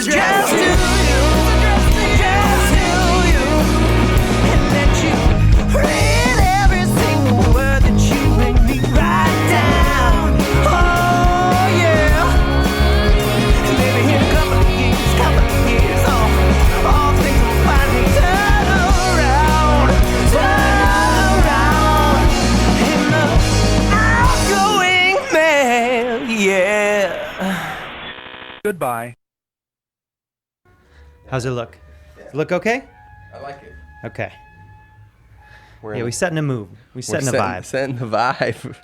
addressed to you, and that you read every single word that you make me write down. Oh yeah, and maybe in a couple of years, all things will finally turn around in the outgoing male, yeah. Goodbye. How's it look? Does it look okay? I like it. Okay. We're Yeah, we setting a mood. We setting a vibe. Setting the vibe.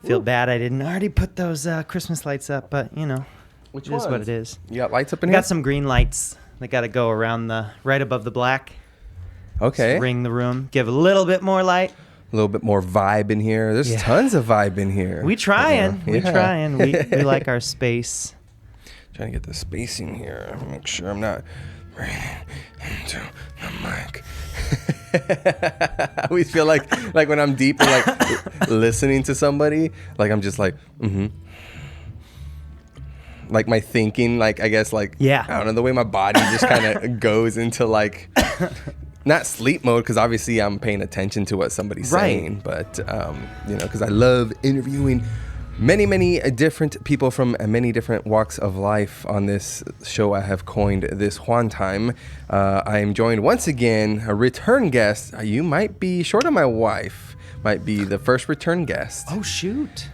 Feel bad I didn't already put those Christmas lights up, but you know, Which it is what ones? it is. You got lights up in We here? got some green lights that got to go around right above the black. Okay. Just ring the room, give a little bit more light. A little bit more vibe in here. There's Yeah. tons of vibe in here. We trying. Yeah. We trying. We like our space. Trying to get the spacing here. Make sure I'm not breathing into the mic. I always feel like when I'm deep and like listening to somebody, like I'm just like, like my thinking, like I guess like Yeah. I don't know, the way my body just kind of goes into like not sleep mode, because obviously I'm paying attention to what somebody's Right. saying, but you know, because I love interviewing many different people from many different walks of life on this show I have coined this Juan time. I am joined once again, a return guest. You might be short of my wife. Might be the first return guest. Oh shoot!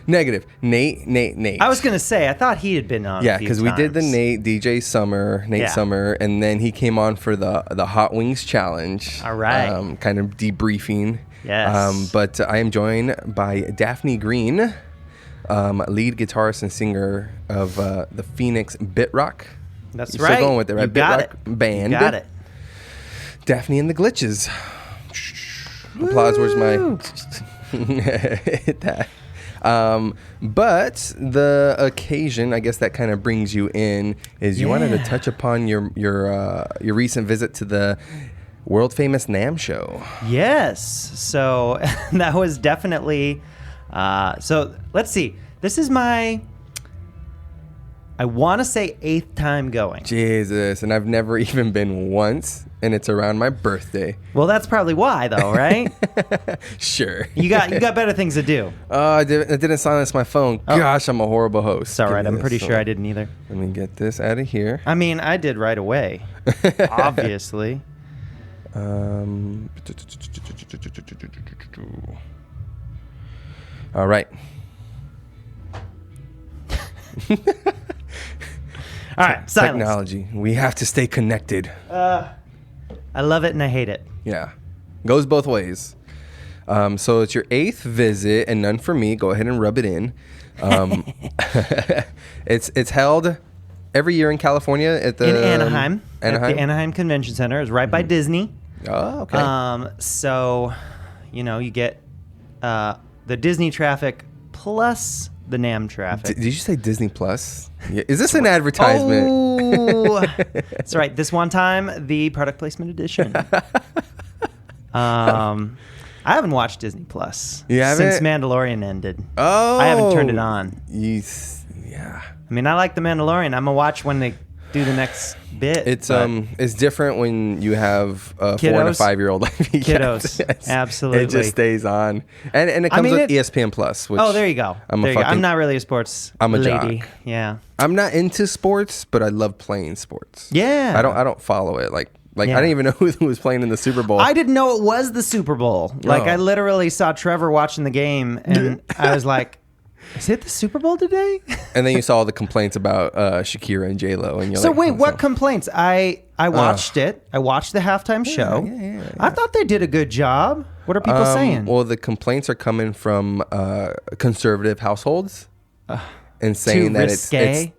Negative. Nate. I was gonna say I thought he had been on. Yeah, because because we did the Nate Summer, and then he came on for the Hot Wings Challenge. All right. Kind of debriefing. Yes. But I am joined by Daphne Greene, lead guitarist and singer of the Phoenix Bit Rock. That's You're right. Still going with it, right? You got Bit Rock band. You got it. Daphne and the Glitches. Applause. Where's my hit that? But the occasion, I guess, that kind of brings you in is you wanted to touch upon your recent visit to the world famous N.A.M.M show. Yes. So that was definitely. So let's see. This is my. I want to say 8th time going. Jesus, and I've never even been once, and it's around my birthday. Well, that's probably why, though, right? Sure. You got better things to do. I didn't silence my phone. Oh. Gosh, I'm a horrible host. It's all right. Give me I'm pretty this. sure I didn't either. Let me get this out of here. I mean, I did right away. Obviously. All right. All right. Silence. Technology. We have to stay connected. I love it and I hate it. Yeah. Goes both ways. So it's your 8th visit, and none for me. Go ahead and rub it in. It's held every year in California at the In Anaheim. Anaheim? At the Anaheim Convention Center. It's right by Disney. Oh, okay. So, you know, you get the Disney traffic plus the N.A.M.M traffic. Did you say Disney Plus? Yeah. Is this an advertisement? Oh, that's right. This one time, the product placement edition. I haven't watched Disney Plus You haven't? since Mandalorian ended. Oh, I haven't turned it on. Yeah. I mean, I like the Mandalorian. I'm gonna watch when they do the next bit. It's but it's different when you have a 4 and a Kiddos? 5-year-old like me. Kiddos. Yes. Absolutely. It just stays on, and it comes with ESPN Plus. Which Oh, there you go. I'm not really a sports I'm a lady. jock. Yeah. I'm not into sports, but I love playing sports. Yeah. I don't follow it. Like Yeah. I didn't even know who was playing in the Super Bowl. I didn't know it was the Super Bowl. Like, Oh. I literally saw Trevor watching the game, and I was like, is it the Super Bowl today? And then you saw all the complaints about Shakira and J-Lo. And you're So like, wait, oh, what complaints? I watched it. I watched the halftime show. yeah. I thought they did a good job. What are people saying? Well, the complaints are coming from conservative households. And saying that it's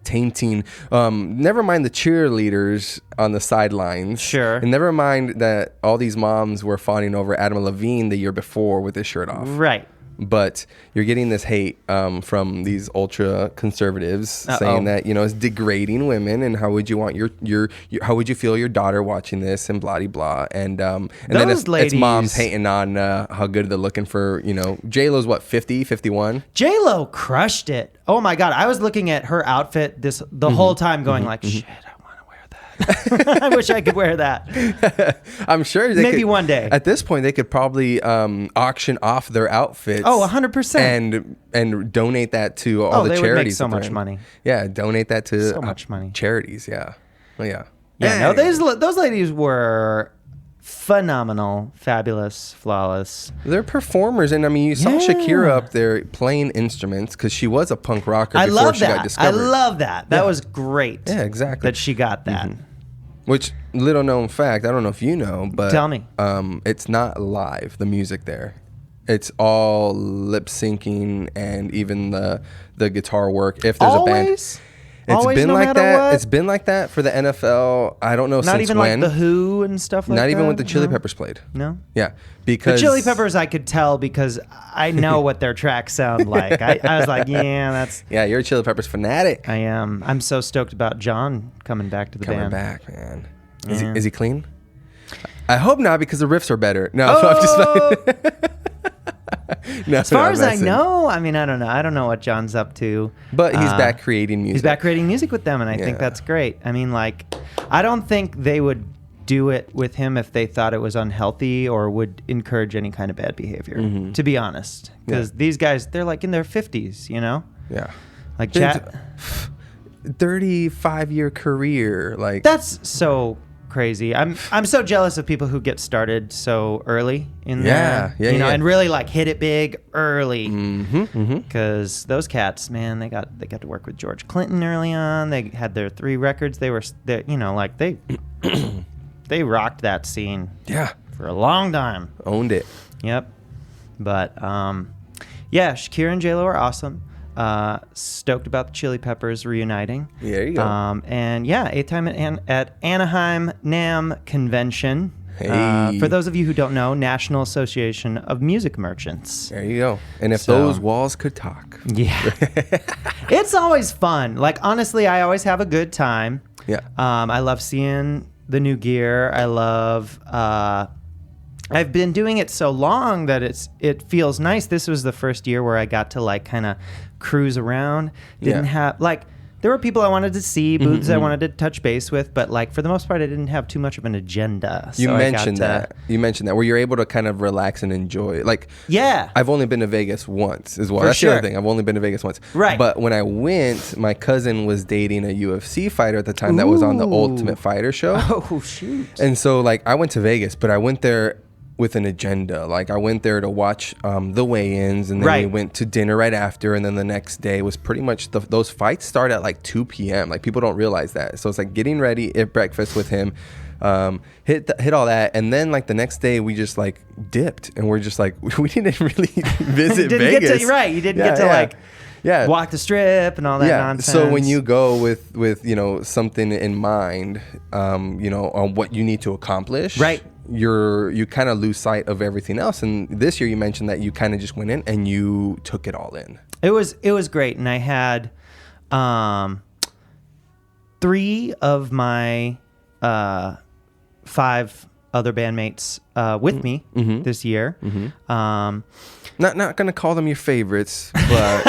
tainting. Never mind the cheerleaders on the sidelines. Sure. And never mind that all these moms were fawning over Adam Levine the year before with his shirt off. Right. but you're getting this hate from these ultra conservatives saying that, you know, it's degrading women, and how would you want your how would you feel your daughter watching this, and blah blah, and then it's moms hating on how good they're looking for, you know, J-Lo's what, 50, 51? J-Lo crushed it. Oh my God, I was looking at her outfit the whole time, going like, shit, I want to wear that. I wish I could wear that. I'm sure maybe one day. At this point, they could probably auction off their outfits. Oh, 100%. And donate that to all the they charities. Would make so much money. Yeah, donate that to so much money. Charities. Yeah, well, yeah. Yeah, no, those ladies were phenomenal, fabulous, flawless. They're performers, and I mean, you saw Shakira up there playing instruments because she was a punk rocker before she got discovered. I love that. That was great. Yeah, exactly. That she got that. Which, little known fact, I don't know if you know, but tell me. It's not live, the music there. It's all lip syncing, and even the guitar work. If there's a band. It's been no like that. What? It's been like that for the NFL. I don't know not since even when. Like the Who and stuff like that. Not even when the Chili Peppers played. No. Yeah, because the Chili Peppers I could tell because I know what their tracks sound like. I was like, yeah, that's. Yeah, you're a Chili Peppers fanatic. I am. I'm so stoked about John coming back to the band. Coming back, man. Is he clean? I hope not, because the riffs are better. No, oh! I'm just like. No, as far as I know, I mean, I don't know. I don't know what John's up to. But he's back creating music. He's back creating music with them, and I think that's great. I mean, like, I don't think they would do it with him if they thought it was unhealthy or would encourage any kind of bad behavior, to be honest. Because these guys, they're like in their 50s, you know? Yeah. Like, 35-year career. Like, that's so crazy. I'm so jealous of people who get started so early in there, you know, and really like hit it big early. Because those cats, man, they got to work with George Clinton early on. They had their 3 records. They you know, like they rocked that scene. Yeah, for a long time. Owned it. Yep. But yeah, Shakira and J-Lo are awesome. Stoked about the Chili Peppers reuniting. Yeah, there you go. And yeah, 8th time at Anaheim N.A.M.M convention. Hey. For those of you who don't know, National Association of Music Merchants. There you go. And if those walls could talk. Yeah. It's always fun. Like, honestly, I always have a good time. Yeah. I love seeing the new gear. I love... I've been doing it so long that it feels nice. This was the first year where I got to like kind of cruise around. Didn't have like there were people I wanted to see, booths I wanted to touch base with, but like for the most part, I didn't have too much of an agenda. You mentioned that. You mentioned that where you're able to kind of relax and enjoy. Like, yeah, I've only been to Vegas once as well. That's the other thing. I've only been to Vegas once. Right. But when I went, my cousin was dating a UFC fighter at the time that was on the Ultimate Fighter show. Oh shoot! And so like I went to Vegas, but I went there with an agenda. Like I went there to watch the weigh-ins, and then we went to dinner right after, and then the next day was pretty much those fights start at like 2 p.m. Like people don't realize that. So it's like getting ready, eat breakfast with him, hit all that, and then like the next day we just like dipped, and we're just like we didn't really visit Vegas. You didn't get to like walk the strip and all that nonsense. So when you go with you know something in mind, you know, on what you need to accomplish, right? You kind of lose sight of everything else. And this year you mentioned that you kind of just went in and you took it all in. It was great, and I had 3 of my 5 other bandmates with me this year. Not gonna call them your favorites, but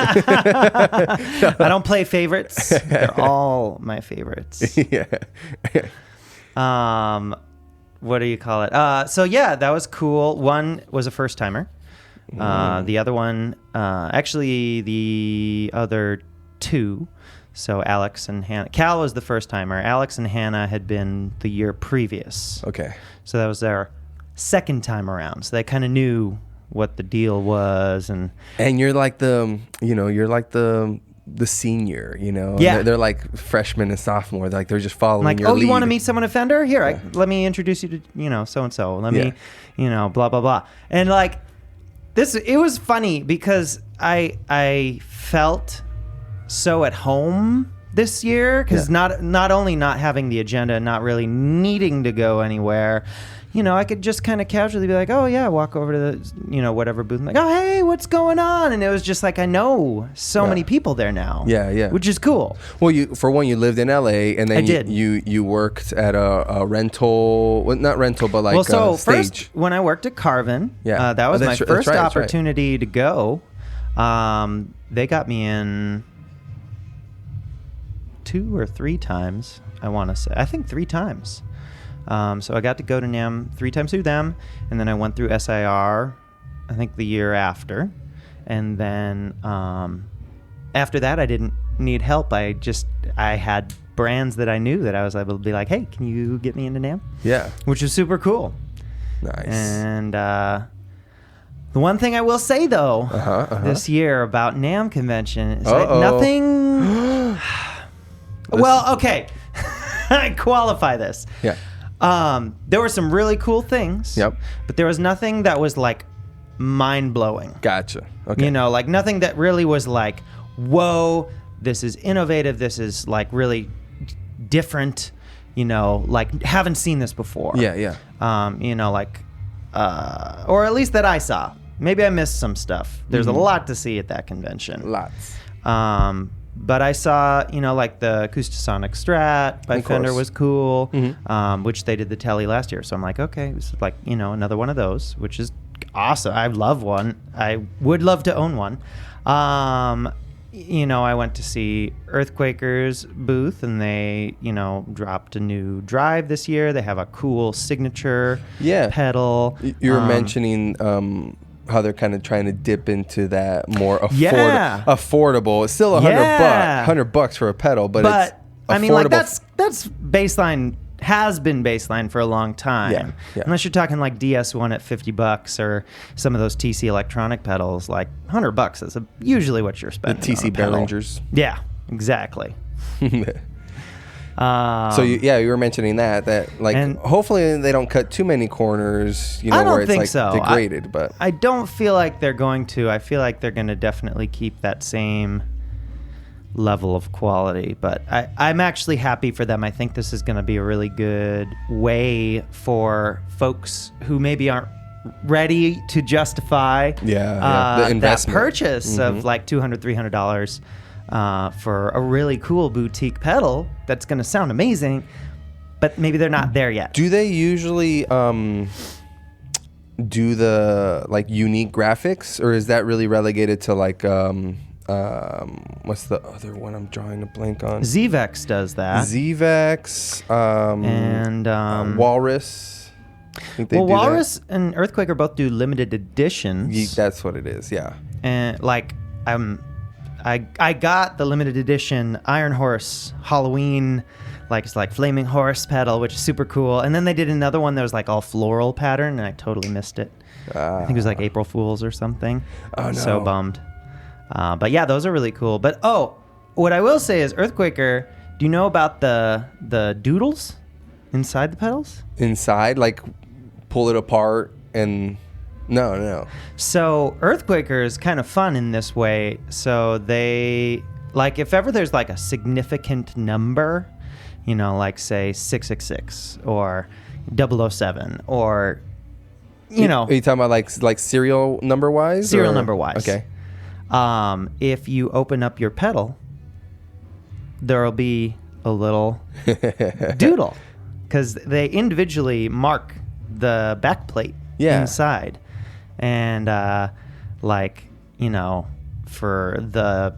I don't play favorites. They're all my favorites. What do you call it? So yeah, that was cool. One was a first timer. The other one, actually the other 2. So Alex and Hannah. Cal was the first timer. Alex and Hannah had been the year previous. Okay. So that was their second time around. So they kind of knew what the deal was, and you're like the senior, you know. Yeah. They're like freshmen and sophomore. Like they're just following like, your lead. You want to meet someone at Fender? Here, let me introduce you to, you know, so and so. Let me, you know, blah blah blah. And like this, it was funny because I felt so at home this year because not only not having the agenda and not really needing to go anywhere, you know, I could just kind of casually be like, oh yeah, walk over to the, you know, whatever booth and like, oh hey, what's going on? And it was just like, I know so many people there now. Yeah. Which is cool. Well, you lived in LA, and then I did. You worked at a rental, well, not rental, but like so stage. first when I worked at Carvin, Yeah. that was my That's first right, that's right. opportunity to go. They got me in 2 or 3 times, I want to say. I think 3 times. So I got to go to N.A.M.M 3 times through them, and then I went through SIR, I think the year after. And then after that, I didn't need help. I had brands that I knew that I was able to be like, hey, can you get me into N.A.M.M? Yeah. Which is super cool. Nice. And the one thing I will say, though, this year about N.A.M.M convention is that nothing... Well, okay. I qualify this. Yeah. There were some really cool things. Yep. But there was nothing that was like mind-blowing. Gotcha. Okay. You know, like nothing that really was like, whoa, this is innovative. This is like really different. You know, like haven't seen this before. Yeah. You know, like, or at least that I saw. Maybe I missed some stuff. There's a lot to see at that convention. Lots. But I saw, you know, like the Acoustasonic Strat by Of Fender course. was cool, which they did the Telly last year. So I'm like, okay, this is like, you know, another one of those, which is awesome. I love one. I would love to own one. You know, I went to see Earthquaker's booth, and they, you know, dropped a new drive this year. They have a cool signature pedal. You were mentioning how they're kind of trying to dip into that more affordable. It's still $100 for a pedal, but it's affordable. I mean, like that's baseline, has been baseline for a long time. Yeah. Unless you're talking like DS1 at $50 or some of those TC electronic pedals, like $100 is usually what you're spending. The TC on a pedal. Behringers. Yeah, exactly. So you were mentioning that like hopefully they don't cut too many corners, you know, I don't where it's think like so. degraded. But I don't feel like they're going to. I feel like they're going to definitely keep that same level of quality. But I'm actually happy for them. I think this is going to be a really good way for folks who maybe aren't ready to justify the that investment. purchase of like $200, $300 for a really cool boutique pedal that's going to sound amazing, but maybe they're not there yet. Do they usually do the like unique graphics, or is that really relegated to like what's the other one I'm drawing a blank on? ZVEX does that. ZVEX and Walrus. I think they do Walrus and Earthquaker both do limited editions. That's what it is. Yeah. And like I got the limited edition Iron Horse Halloween, like it's like Flaming Horse pedal, which is super cool. And then they did another one that was like all floral pattern, and I totally missed it. I think it was like April Fools or something. Oh no. So bummed. But yeah, those are really cool. But what I will say is Earthquaker, do you know about the doodles inside the pedals? Inside, like pull it apart and no. So Earthquaker is kind of fun in this way. So they, like, if ever there's like a significant number, you know, like say 666 or 007 or, you know. Are you talking about like serial number wise? Serial number wise. Okay. If you open up your pedal, there'll be a little doodle because they individually mark the back plate inside. And like, you know, for the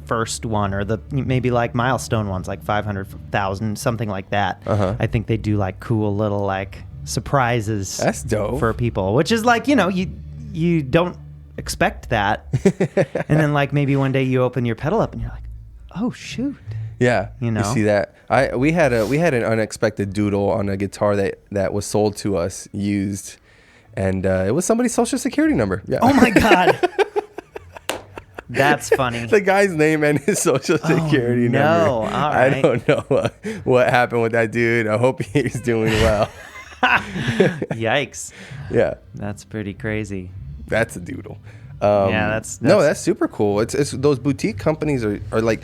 first one or the maybe like milestone ones, like 500,000, something like that. I think they do like cool little like surprises. That's dope for people, which is like, you know, you don't expect that, and then like maybe one day you open your pedal up and you're like, oh shoot. Yeah, you know, you see that. We had an unexpected doodle on a guitar that was sold to us used. And it was somebody's social security number. Yeah. Oh my God. That's funny. The guy's name and his social security number. All right. I don't know what happened with that dude. I hope he's doing well. Yikes. Yeah. That's pretty crazy. That's a doodle. Yeah, that's no, that's super cool. It's those boutique companies are like,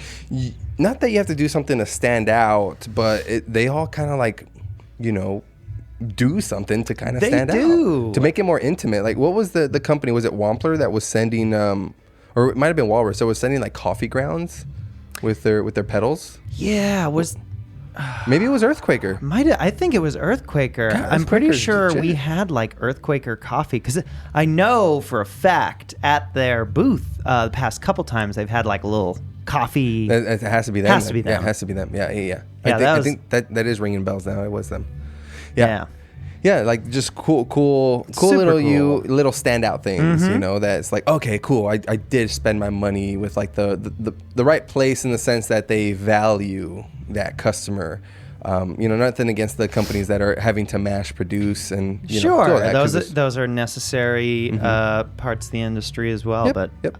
not that you have to do something to stand out, but they all kind of like, do something to kind of stand out. To make it more intimate. Like, what was the company? Was it Wampler that was sending, or it might have been Walrus, that was sending like coffee grounds with their pedals? Yeah, Maybe it was Earthquaker. I think it was Earthquaker. God, I'm pretty Earthquaker's sure legit. we had like Earthquaker coffee because I know for a fact at their booth the past couple times they've had like a little coffee. It has to be them. Has to be them. Yeah, it has to be them. Yeah. Yeah, I think that is ringing bells now. It was them. Yeah. Yeah, like just cool Super little standout things, Mm-hmm. that's like, okay, cool. I did spend my money with like the right place in the sense that they value that customer. Nothing against the companies that are having to mash produce and Sure, do all that, 'cause it's- those are necessary parts of the industry as well. Yep, But yep.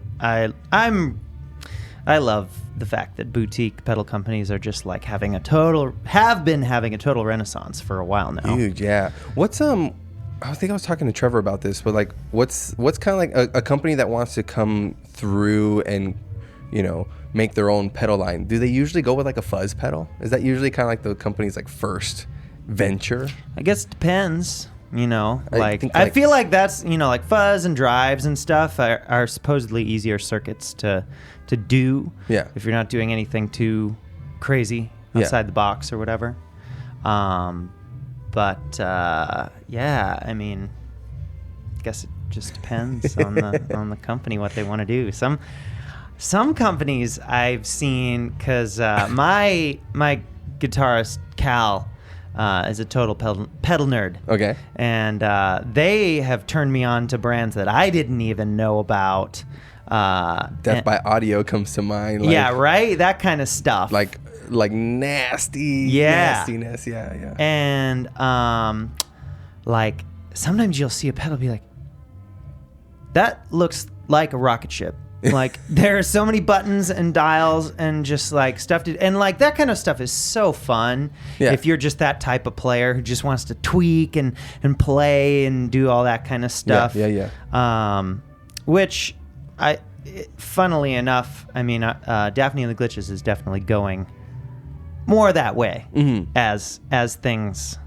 I love the fact that boutique pedal companies are just like have been having a total renaissance for a while now. Huge, yeah. What's I think I was talking to Trevor about this, but like, what's kind of like a company that wants to come through and make their own pedal line? Do they usually go with like a fuzz pedal? Is that usually kind of like the company's like first venture? I guess it depends. I think, I like- feel like that's like fuzz and drives and stuff are supposedly easier circuits to do. Yeah. If you're not doing anything too crazy Yeah. outside the box or whatever. Yeah, I mean, I guess it just depends on the company what they want to do. Some companies I've seen because my guitarist Cal is a total pedal nerd. Okay. And they have turned me on to brands that I didn't even know about. Death by Audio comes to mind. Like, yeah, right? That kind of stuff. Like nasty. Yeah. Nastiness. Yeah. And like sometimes you'll see a pedal be like, that looks like a rocket ship. Like there are so many buttons and dials and just like stuff and like that kind of stuff is so fun. Yeah. If you're just that type of player who just wants to tweak and play and do all that kind of stuff. Yeah. Which funnily enough, I mean, Daphne and the Glitches is definitely going more that way as things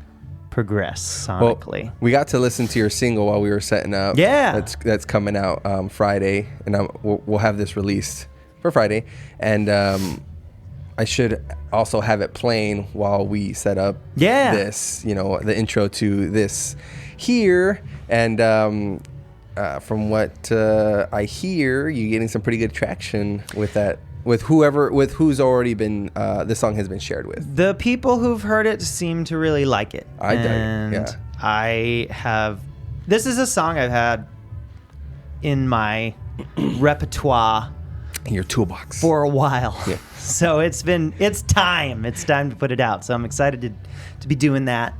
progress sonically. Well, we got to listen to your single while we were setting up. Yeah. That's coming out Friday, and we'll have this released for Friday. And I should also have it playing while we set up this, the intro to this here. And from what I hear, you're getting some pretty good traction with that. With who's already been, the song has been shared with. The people who've heard it seem to really like it. I dug it, And yeah. I have, this is a song I've had in my repertoire In your toolbox. for a while. Yeah. So it's time to put it out. So I'm excited to be doing that.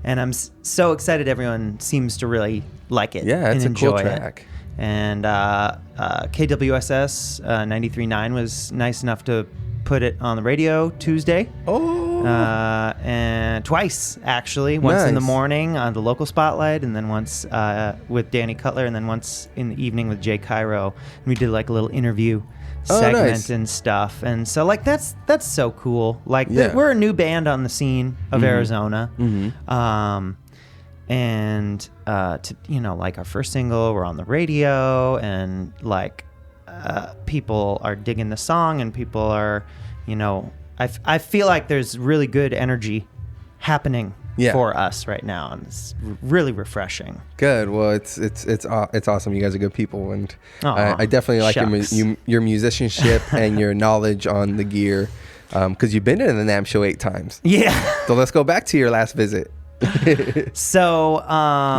And I'm so excited everyone seems to really like it. Yeah, it's and a cool enjoy track. It. And KWSS 93.9 was nice enough to put it on the radio Tuesday. Oh. And twice, actually. Once in the Nice. morning on the local spotlight, and then once with Danny Cutler, and then once in the evening with Jay Cairo. And we did like a little interview segment nice. and stuff. And so like that's so cool. Like Yeah. we're a new band on the scene of Arizona. And to like our first single, we're on the radio, and like people are digging the song, and people are, I feel like there's really good energy happening for us right now, and it's really refreshing. Good. Well, it's awesome. You guys are good people, and Aw, I definitely like shucks. your musicianship and your knowledge on the gear, because you've been to the N.A.M.M show 8 times. Yeah. So let's go back to your last visit. So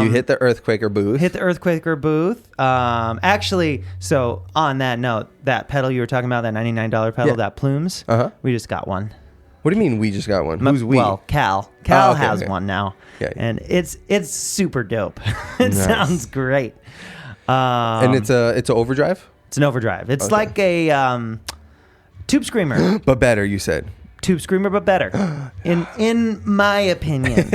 You hit the Earthquaker booth. hit the Earthquaker booth. Actually, so on that note, that pedal you were talking about, that $99 pedal, Yeah. that Plumes, we just got one. What do you mean we just got one? Who's we? Well, Cal okay, has okay. one now, Yeah. and it's super dope. It Nice. sounds great. And it's an overdrive, It's an overdrive. It's Okay. like a tube screamer. but better. You said. Tube screamer, but better. In my opinion.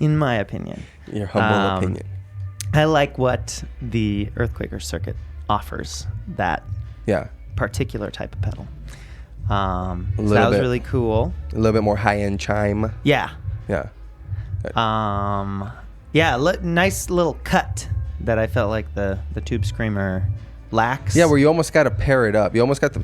In my opinion. Your humble opinion. I like what the Earthquaker circuit offers, that Yeah. particular type of pedal. So that was really cool. A little bit more high-end chime. Yeah. Yeah. Nice little cut that I felt like the Tube Screamer lacks. Yeah, where you almost got to pair it up. You almost got to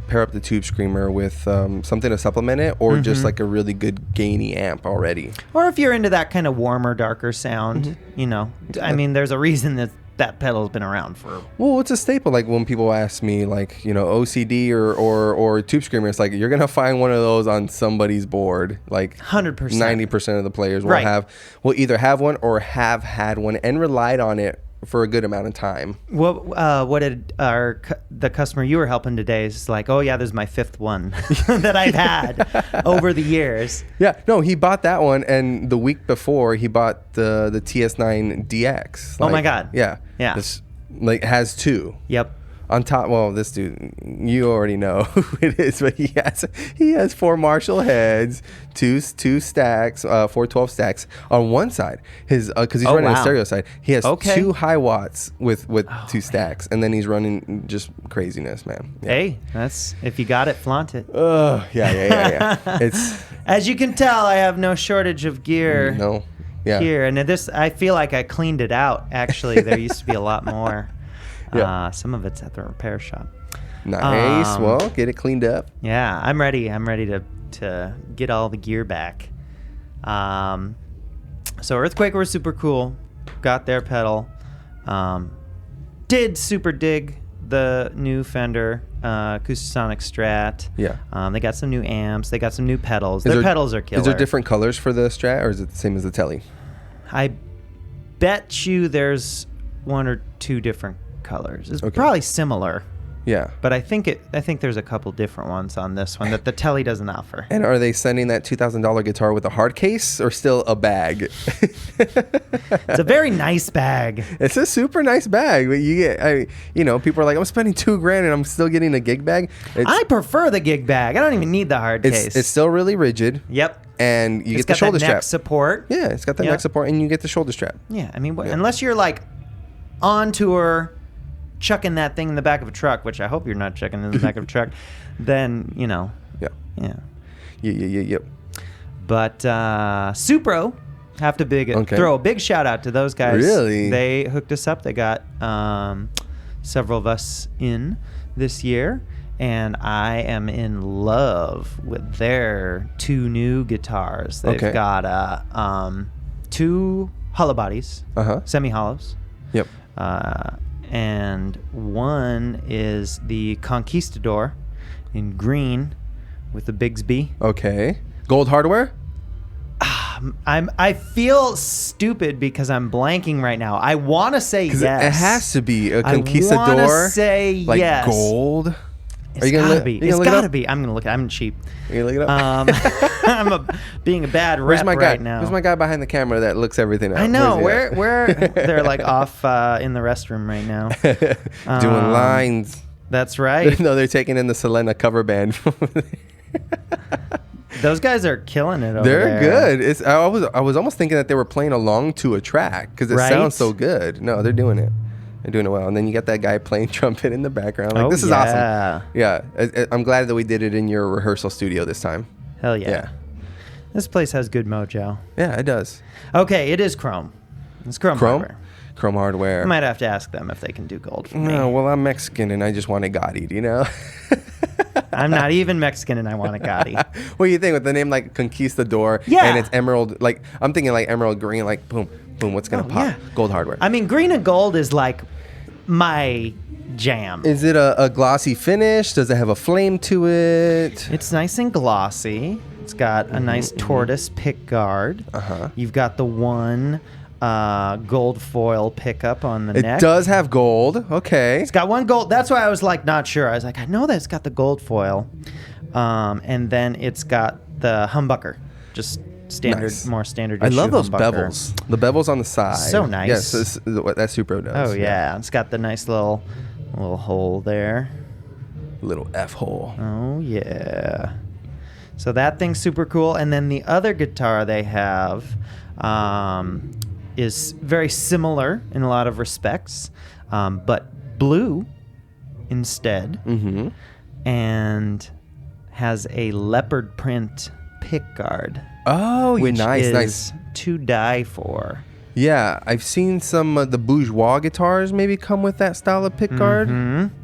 pair up the Tube Screamer with something to supplement it, or just like a really good gainy amp already. Or if you're into that kind of warmer, darker sound, you know. I mean, there's a reason that pedal's been around for. Well, it's a staple. Like when people ask me, like, you know, OCD or Tube Screamer, it's like you're gonna find one of those on somebody's board. Like 100%, 90% of the players will either have one or have had one and relied on it for a good amount of time. What did the customer you were helping today is like? Oh yeah, there's my 5th one that I've had over the years. Yeah, no, he bought that one, and the week before he bought the TS9 DX. Oh my God. Yeah. This, has 2. Yep. On top, well, this dude, you already know who it is, but he has 4 Marshall heads, two stacks, 412 stacks on one side. His because he's running a stereo side. He has 2 high watts with 2 stacks, and then he's running just craziness, man. Yeah. Hey, that's if you got it, flaunt it. Yeah. It's as you can tell, I have no shortage of gear. No, yeah. Here and this, I feel like I cleaned it out. Actually, there used to be a lot more. Yeah. Some of it's at the repair shop. Nice. Well, get it cleaned up. Yeah, I'm ready. I'm ready to get all the gear back. So Earthquaker was super cool. Got their pedal. Did super dig the new Fender Acoustasonic Strat. Yeah. They got some new amps. They got some new pedals. Their pedals are killer. Is there different colors for the Strat, or is it the same as the Telly? I bet you there's 1 or 2 different colors. It's probably similar. Yeah. But I think there's a couple different ones on this one that the Telly doesn't offer. And are they sending that $2,000 guitar with a hard case or still a bag? It's a very nice bag. It's a super nice bag, but you get, people are like, I'm spending $2,000 and I'm still getting a gig bag. I prefer the gig bag. I don't even need the hard case. It's still really rigid. Yep. And you get the shoulder strap. Neck support. Yeah, it's got the neck support, and you get the shoulder strap. Yeah, I mean, unless you're like on tour, chucking that thing in the back of a truck, which I hope you're not chucking in the back of a truck, then, Yeah. Yep. But Supro, have to throw a big shout out to those guys. Really? They hooked us up. They got several of us in this year, and I am in love with their 2 new guitars. They've got 2 hollow bodies, semi-hollows. Yep. And one is the Conquistador in green with the Bigsby. Okay. Gold hardware? I feel stupid because I'm blanking right now. I want to say yes. It has to be a Conquistador. I want to say yes. Gold? It's gotta be. It's gotta be. I'm gonna look. I'm cheap. You gonna look it up? I'm being a bad rep right now. Where's my guy behind the camera that looks everything up? I know. Where they're like off in the restroom right now, doing lines. That's right. No, they're taking in the Selena cover band. Those guys are killing it over there. there. Good. I was almost thinking that they were playing along to a track because it sounds so good. No, they're doing it. They're doing it well. And then you got that guy playing trumpet in the background. Like, this is awesome. Yeah. I'm glad that we did it in your rehearsal studio this time. Hell yeah. This place has good mojo. Yeah, it does. Okay, it is chrome. It's chrome hardware. Chrome hardware. I might have to ask them if they can do gold for me. No, well, I'm Mexican and I just want a Gotti, you know? I'm not even Mexican and I want a Gotti. What do you think with the name like Conquistador? Yeah. And it's emerald, like, I'm thinking like emerald green, like boom, boom, what's going to pop? Yeah. Gold hardware. I mean, green and gold is like my jam. Is it a glossy finish? Does it have a flame to it? It's nice and glossy. It's got a nice tortoise pick guard. You've got the one gold foil pickup on the neck. It does have gold. Okay. It's got one gold. That's why I was like not sure. I was like, I know that it's got the gold foil. And then it's got the humbucker. Just standard, more standard. I love those humbucker. bevels. The bevels on the side. So nice. Yes, what that Supro does. Oh yeah. It's got the nice little hole there. Little F hole. Oh yeah. So that thing's super cool. And then the other guitar they have is very similar in a lot of respects, but blue instead. Mm-hmm. And has a leopard print pick guard, Oh, which nice, is nice. to die for. Yeah, I've seen some of the bourgeois guitars maybe come with that style of pick guard. Mm-hmm.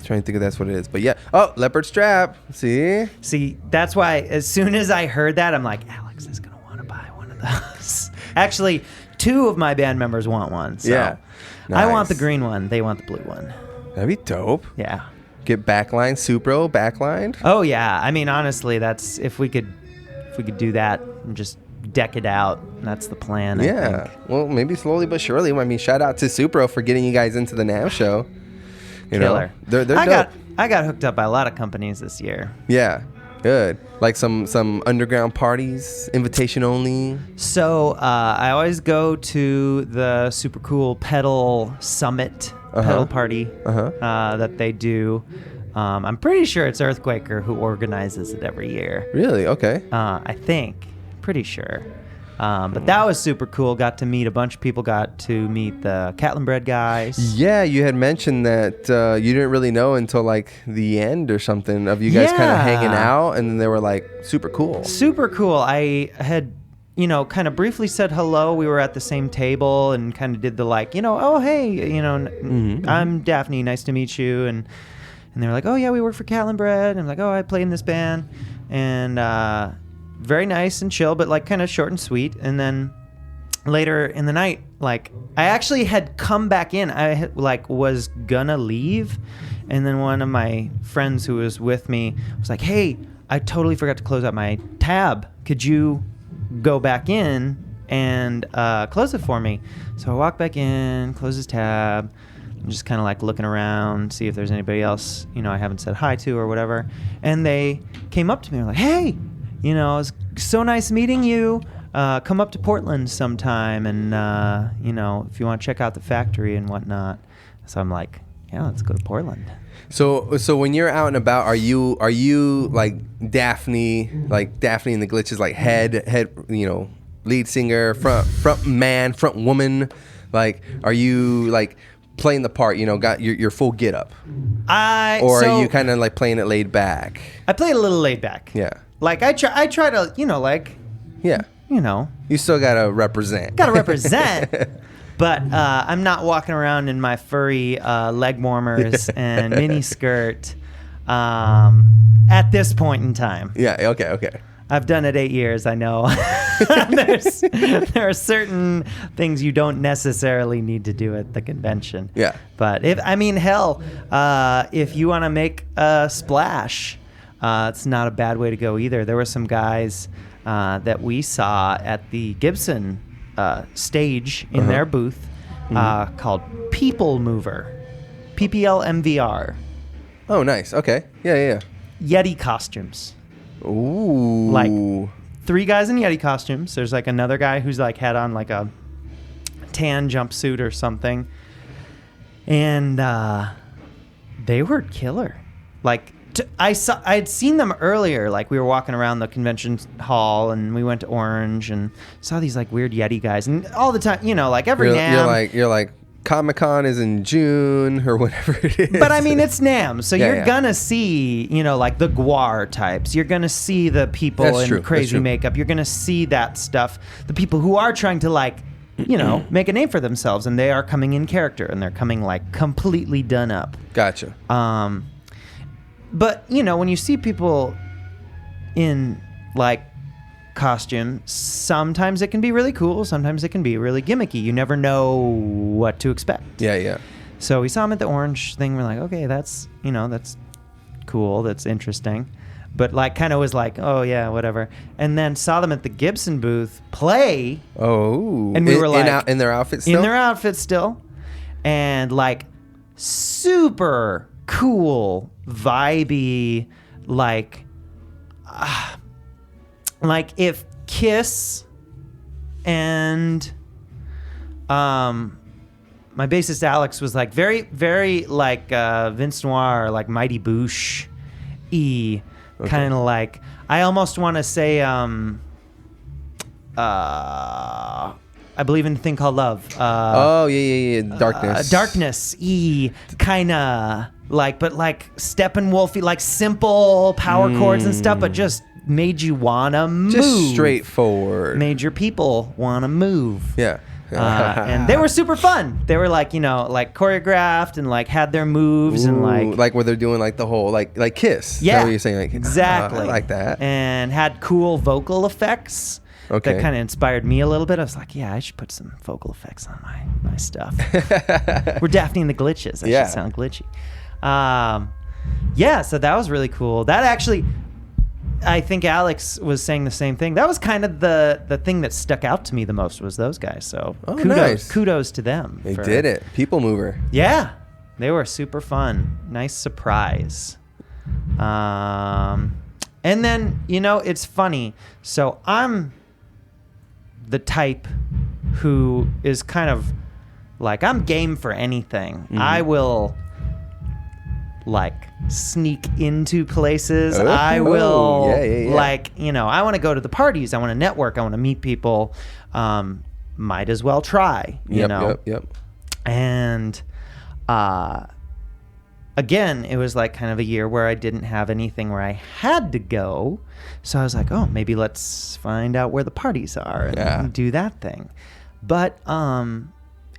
Trying to think if that's what it is, but yeah. Oh, leopard strap. See? See, that's why as soon as I heard that, I'm like, Alex is gonna want to buy one of those. Actually, 2 of my band members want one. So Yeah. I want the Nice. green one. They want the blue one. That'd be dope. Yeah. Get backline, Supro backlined. Oh yeah. I mean, honestly, that's if we could do that and just deck it out. That's the plan. I Yeah. think. Well, maybe slowly but surely. I mean, shout out to Supro for getting you guys into the N.A.M.M show. You Killer. know, they're dope. I got hooked up by a lot of companies this year. Yeah. Good. Like some underground parties, invitation only. So I always go to the super cool pedal summit, pedal party that they do. I'm pretty sure it's Earthquaker who organizes it every year. Really? Okay. I think. Pretty sure. But that was super cool. Got to meet a bunch of people. Got to meet the Catlin Bread guys. Yeah, you had mentioned that you didn't really know until like the end or something of you guys kind of Yeah. hanging out, and then they were like super cool. Super cool. I had, kind of briefly said hello. We were at the same table and kind of did the like, oh, hey, I'm Daphne. Nice to meet you. And they were like, oh, yeah, we work for Catlin Bread. And I'm like, oh, I play in this band. And very nice and chill, but like kind of short and sweet. And then later in the night, like I actually had come back in. I was gonna leave. And then one of my friends who was with me was like, hey, I totally forgot to close out my tab. Could you go back in and close it for me? So I walk back in, close his tab. I'm just kind of like looking around, see if there's anybody else, I haven't said hi to or whatever. And they came up to me and were like, hey, it was so nice meeting you. Come up to Portland sometime and, if you want to check out the factory and whatnot. So I'm like, yeah, let's go to Portland. So when you're out and about, are you like Daphne and the Glitches, like head, lead singer, front man, front woman? Like, are you like playing the part? Got your full get up, or are you kind of like playing it laid back? I play it a little laid back. Yeah. Like I try to, Yeah. You still gotta represent. Gotta represent. But I'm not walking around in my furry leg warmers and mini skirt at this point in time. Yeah. Okay. I've done it 8 years. I know. There are certain things you don't necessarily need to do at the convention. Yeah. But if you want to make a splash, it's not a bad way to go either. There were some guys that we saw at the Gibson stage in their booth called People Mover, PPLMVR. Oh, nice. Okay. Yeah. Yeti costumes. Ooh. Like 3 guys in Yeti costumes. There's like another guy who's like had on like a tan jumpsuit or something. And they were killer. Like I'd seen them earlier. Like we were walking around the convention hall and we went to Orange and saw these like weird Yeti guys. And all the time, like every NAMM. You're like Comic-Con is in June or whatever it is. But I mean, it's NAMM, so Yeah, you're yeah. gonna see, like the Guar types. You're gonna see the people That's in true, that's crazy true. makeup. You're gonna see that stuff. The people who are trying to like, make a name for themselves, and they are coming in character, and they're coming like completely done up. Gotcha. But when you see people in like costume, sometimes it can be really cool, sometimes it can be really gimmicky. You never know what to expect. Yeah. So we saw him at the Orange thing. We're like, okay, that's that's cool, that's interesting, but like kind of was like, oh yeah, whatever. And then saw them at the Gibson booth play. Oh. And we were like in their outfits still? In their outfits still, and like super cool, vibey, like if Kiss and my bassist Alex was like very, very like Vince Noir, like Mighty Boosh kind of like, I almost want to say I believe in a thing called love. Oh yeah. Darkness. Darkness. Kinda like, but like Steppenwolfy, like simple power chords and stuff, but just made you wanna move. Just straightforward. Made your people wanna move. Yeah. And they were super fun. They were like, like choreographed and like had their moves and like where they're doing like the whole like Kiss. Yeah, Is that what you're saying? Like, exactly. I like that. And had cool vocal effects. Okay. That kind of inspired me a little bit. I was like, yeah, I should put some vocal effects on my stuff. We're Daphne and the Glitches. I should sound glitchy. Yeah, so that was really cool. That actually, I think Alex was saying the same thing. That was kind of the thing that stuck out to me the most was those guys. So kudos to them. They did it. People mover. Yeah, they were super fun. Nice surprise. And then, it's funny. So I'm the type who is kind of like, I'm game for anything. Mm-hmm. I will like sneak into places. I will like, I want to go to the parties. I want to network. I want to meet people. Might as well try, you know? Yep. And, again, it was like kind of a year where I didn't have anything where I had to go. So I was like, oh, maybe let's find out where the parties are and do that thing. But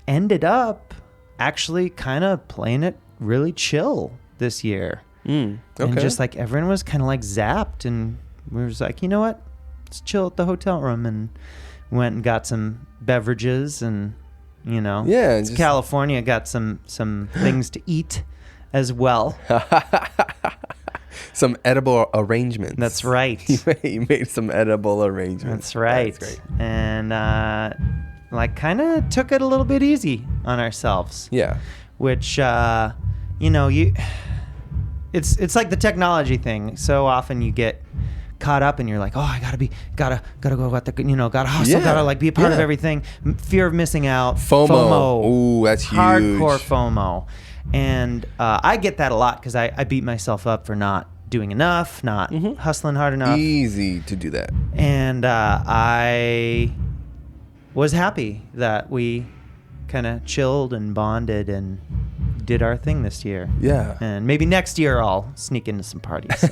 ended up actually kind of playing it really chill this year. Okay. And just like everyone was kind of like zapped, and we were just like, you know what? Let's chill at the hotel room, and went and got some beverages and, just California, got some things to eat as well. Some edible arrangements. That's right. You made some edible arrangements. That's right. That's great. And like kind of took it a little bit easy on ourselves. Yeah. Which it's like the technology thing. So often you get caught up and you're like, oh, I gotta go out there, gotta hustle, gotta like be a part of everything. Fear of missing out. FOMO. Ooh, that's huge. Hardcore FOMO. And I get that a lot because I beat myself up for not doing enough, not hustling hard enough. Easy to do that. And I was happy that we kind of chilled and bonded and did our thing this year. Yeah. And maybe next year I'll sneak into some parties. So.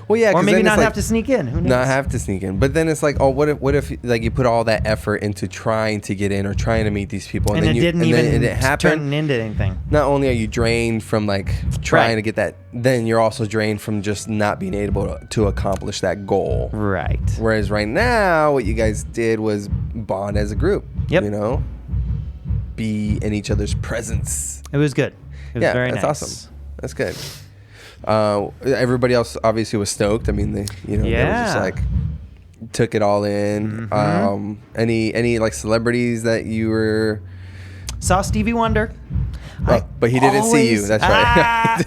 Well, yeah. Or maybe not have to sneak in. Who knows? Not have to sneak in. But then it's like, oh, what if like you put all that effort into trying to get in or trying to meet these people, and then it didn't turn into anything. Not only are you drained from like trying to get that, then you're also drained from just not being able to accomplish that goal. Right. Whereas right now, what you guys did was bond as a group. Yep. Be in each other's presence. It was good. It was very nice. That's awesome. That's good. Everybody else obviously was stoked. I mean, they were just like took it all in. Mm-hmm. Any like celebrities that you were saw Stevie Wonder. But he didn't see you. That's right.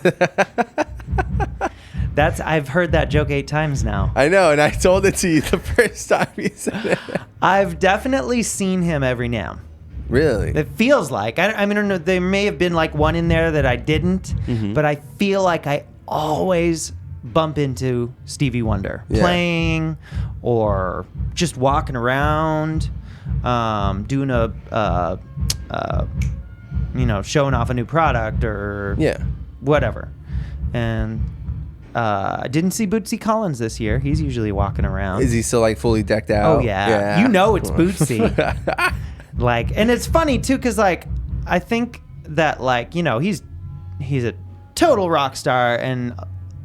I've heard that joke 8 times now. I know, and I told it to you the first time you said it. I've definitely seen him every now. Really? It feels like. I mean, I don't know. There may have been like one in there that I didn't, but I feel like I always bump into Stevie Wonder playing or just walking around, doing showing off a new product or whatever. And I didn't see Bootsy Collins this year. He's usually walking around. Is he still like fully decked out? Oh yeah. It's Bootsy. Like, and it's funny too, because like I think that like he's a total rock star and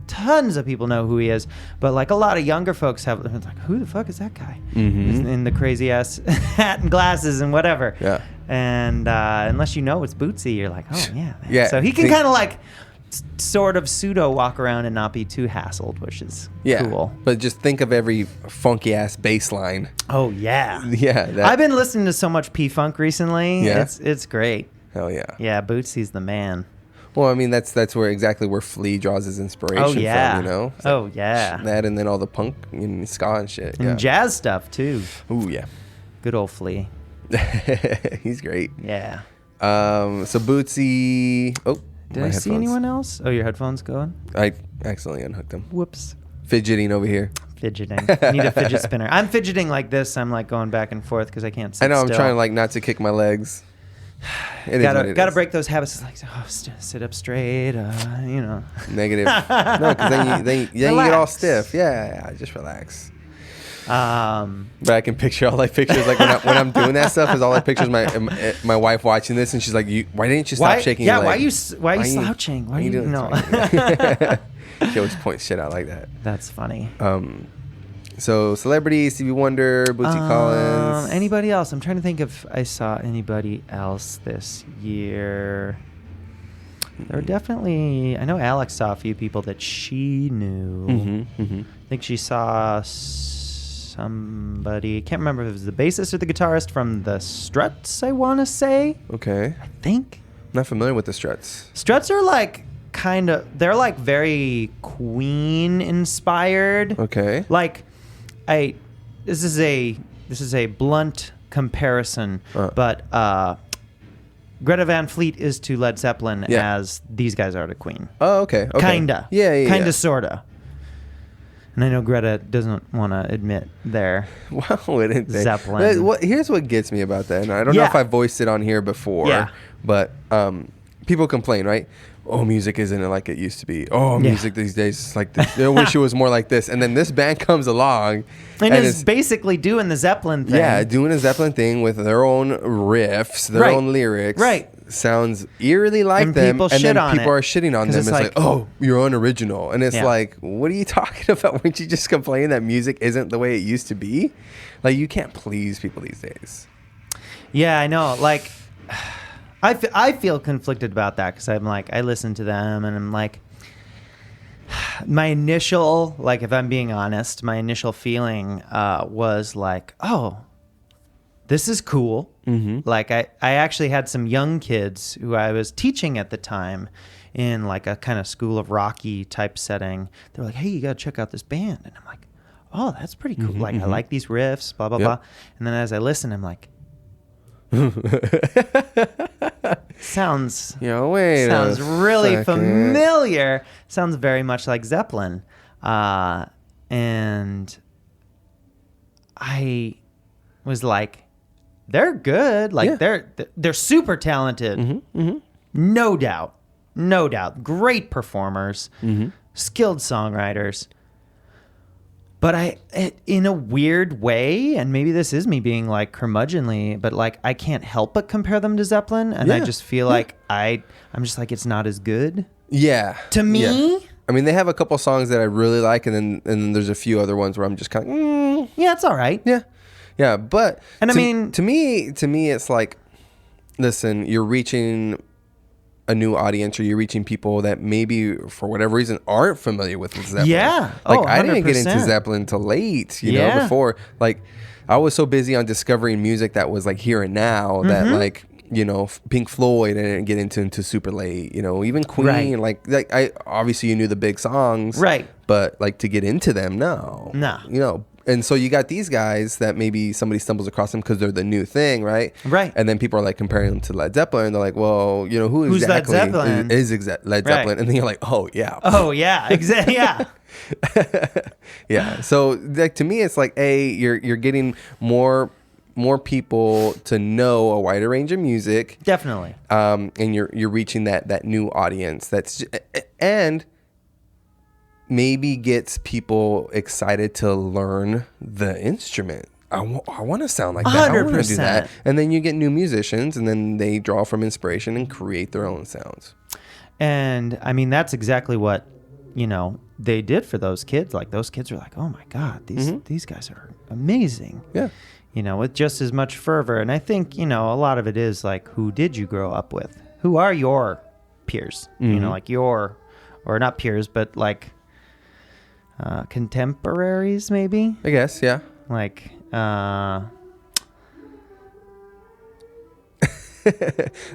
tons of people know who he is, but like a lot of younger folks have like, who the fuck is that guy in the crazy ass hat and glasses and whatever. Yeah. And unless you know it's Bootsy, you're like, oh yeah. Yeah. So he can kind of like sort of pseudo walk around and not be too hassled, which is cool. But just think of every funky ass bass line. Oh yeah. Yeah. I've been listening to so much P-Funk recently. Yeah. It's great. Hell yeah. Yeah, Bootsy's the man. Well, I mean that's where Flea draws his inspiration from, So that and then all the punk and ska and shit. And jazz stuff too. Ooh yeah. Good old Flea. He's great. Yeah. So Bootsy. Oh. Did I see anyone else? Oh, your headphones going? I accidentally unhooked them. Whoops. Fidgeting over here. fidgeting. I need a fidget spinner. I'm fidgeting like this. I'm like going back and forth because I can't sit I know. still. I'm trying like not to kick my legs. It is what it Gotta is. break those habits. It's like, sit up straight. You know. Negative. No, because then you get all Relax. stiff. Yeah, just relax. Um, But I can picture all like pictures like when I'm doing that stuff is all I picture is my wife watching this and she's like, why didn't you stop shaking your leg? Why are you slouching? Why are you doing no? She always points shit out like that. That's funny. So celebrities, Stevie Wonder, Bootsy Collins. Anybody else? I'm trying to think if I saw anybody else this year. There were definitely. I know Alex saw a few people that she knew. I think she saw somebody. Can't remember if it was the bassist or the guitarist from the Struts. I want to say. Okay. I think. Not familiar with the Struts. Struts are like kind of. They're like very Queen inspired. Okay. Like, this is a blunt comparison, but Greta Van Fleet is to Led Zeppelin as these guys are to Queen. Oh, okay. Kinda. Yeah. Sorta. And I know Greta doesn't want to admit their Zeppelin. Here's what gets me about that, and I don't know if I voiced it on here before, but people complain, right? Oh, music isn't like it used to be. Oh, music these days is like this. I wish it was more like this. And then this band comes along. And is basically doing the Zeppelin thing. Yeah, doing a Zeppelin thing with their own riffs, their own lyrics. Right. Sounds eerily like and them. People and then on people it. are shitting on them. It's like, oh, you're unoriginal. And it's like, what are you talking about? Weren't you just complaining that music isn't the way it used to be? Like, you can't please people these days. Yeah, I know. Like, I feel conflicted about that because I'm like, I listen to them and I'm like, my initial, like, if I'm being honest, my initial feeling was like, oh, this is cool. Like, I actually had some young kids who I was teaching at the time in like a kind of School of Rocky type setting. They were like, hey, you got to check out this band. And I'm like, oh, that's pretty cool. Like, I like these riffs, blah, blah, blah. And then as I listen, I'm like, sounds really familiar. Sounds very much like Zeppelin. And I was like, they're good. Like they're super talented. No doubt. Great performers, skilled songwriters. But in a weird way, and maybe this is me being like curmudgeonly, but like I can't help but compare them to Zeppelin, and I just feel like I'm just like, it's not as good. Yeah. To me. Yeah. I mean, they have a couple songs that I really like, and then there's a few other ones where I'm just kind of, yeah, it's all right. Yeah, but and I mean, to me, it's like, listen, you're reaching a new audience, or you're reaching people that maybe for whatever reason aren't familiar with Zeppelin. Yeah. Like, I didn't get into Zeppelin till late, you know, before. Like, I was so busy on discovering music that was like here and now that like, you know, Pink Floyd, I didn't get into super late, you know, even Queen, like I obviously you knew the big songs. Right. But like to get into them, no. You know, and so you got these guys that maybe somebody stumbles across them because they're the new thing, right? Right. And then people are like comparing them to Led Zeppelin. And they're like, well, you know, who's exactly Led Zeppelin? is Led Zeppelin? And then you're like, oh, yeah. Oh, yeah. Exactly. Yeah. Yeah. So like to me, it's like, you're getting more people to know a wider range of music. Definitely. And you're reaching that new audience. And maybe gets people excited to learn the instrument. I want to sound like that. 100%. I want to do that. And then you get new musicians, and then they draw from inspiration and create their own sounds. And I mean, that's exactly what, you know, they did for those kids. Like, those kids are like, oh my God, these guys are amazing. Yeah. You know, with just as much fervor. And I think, you know, a lot of it is like, who did you grow up with? Who are your peers? You know, like or not peers, but like, contemporaries, maybe, I guess. Yeah. Like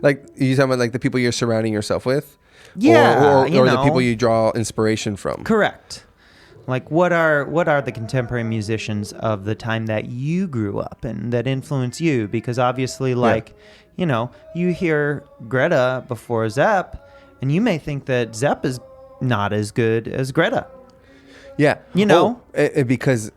like you talking about like the people you're surrounding yourself with, or the people you draw inspiration from. Correct. Like, what are the contemporary musicians of the time that you grew up and that influence you? Because obviously, like, you know, you hear Greta before Zepp, and you may think that Zepp is not as good as Greta. Yeah. You know? Because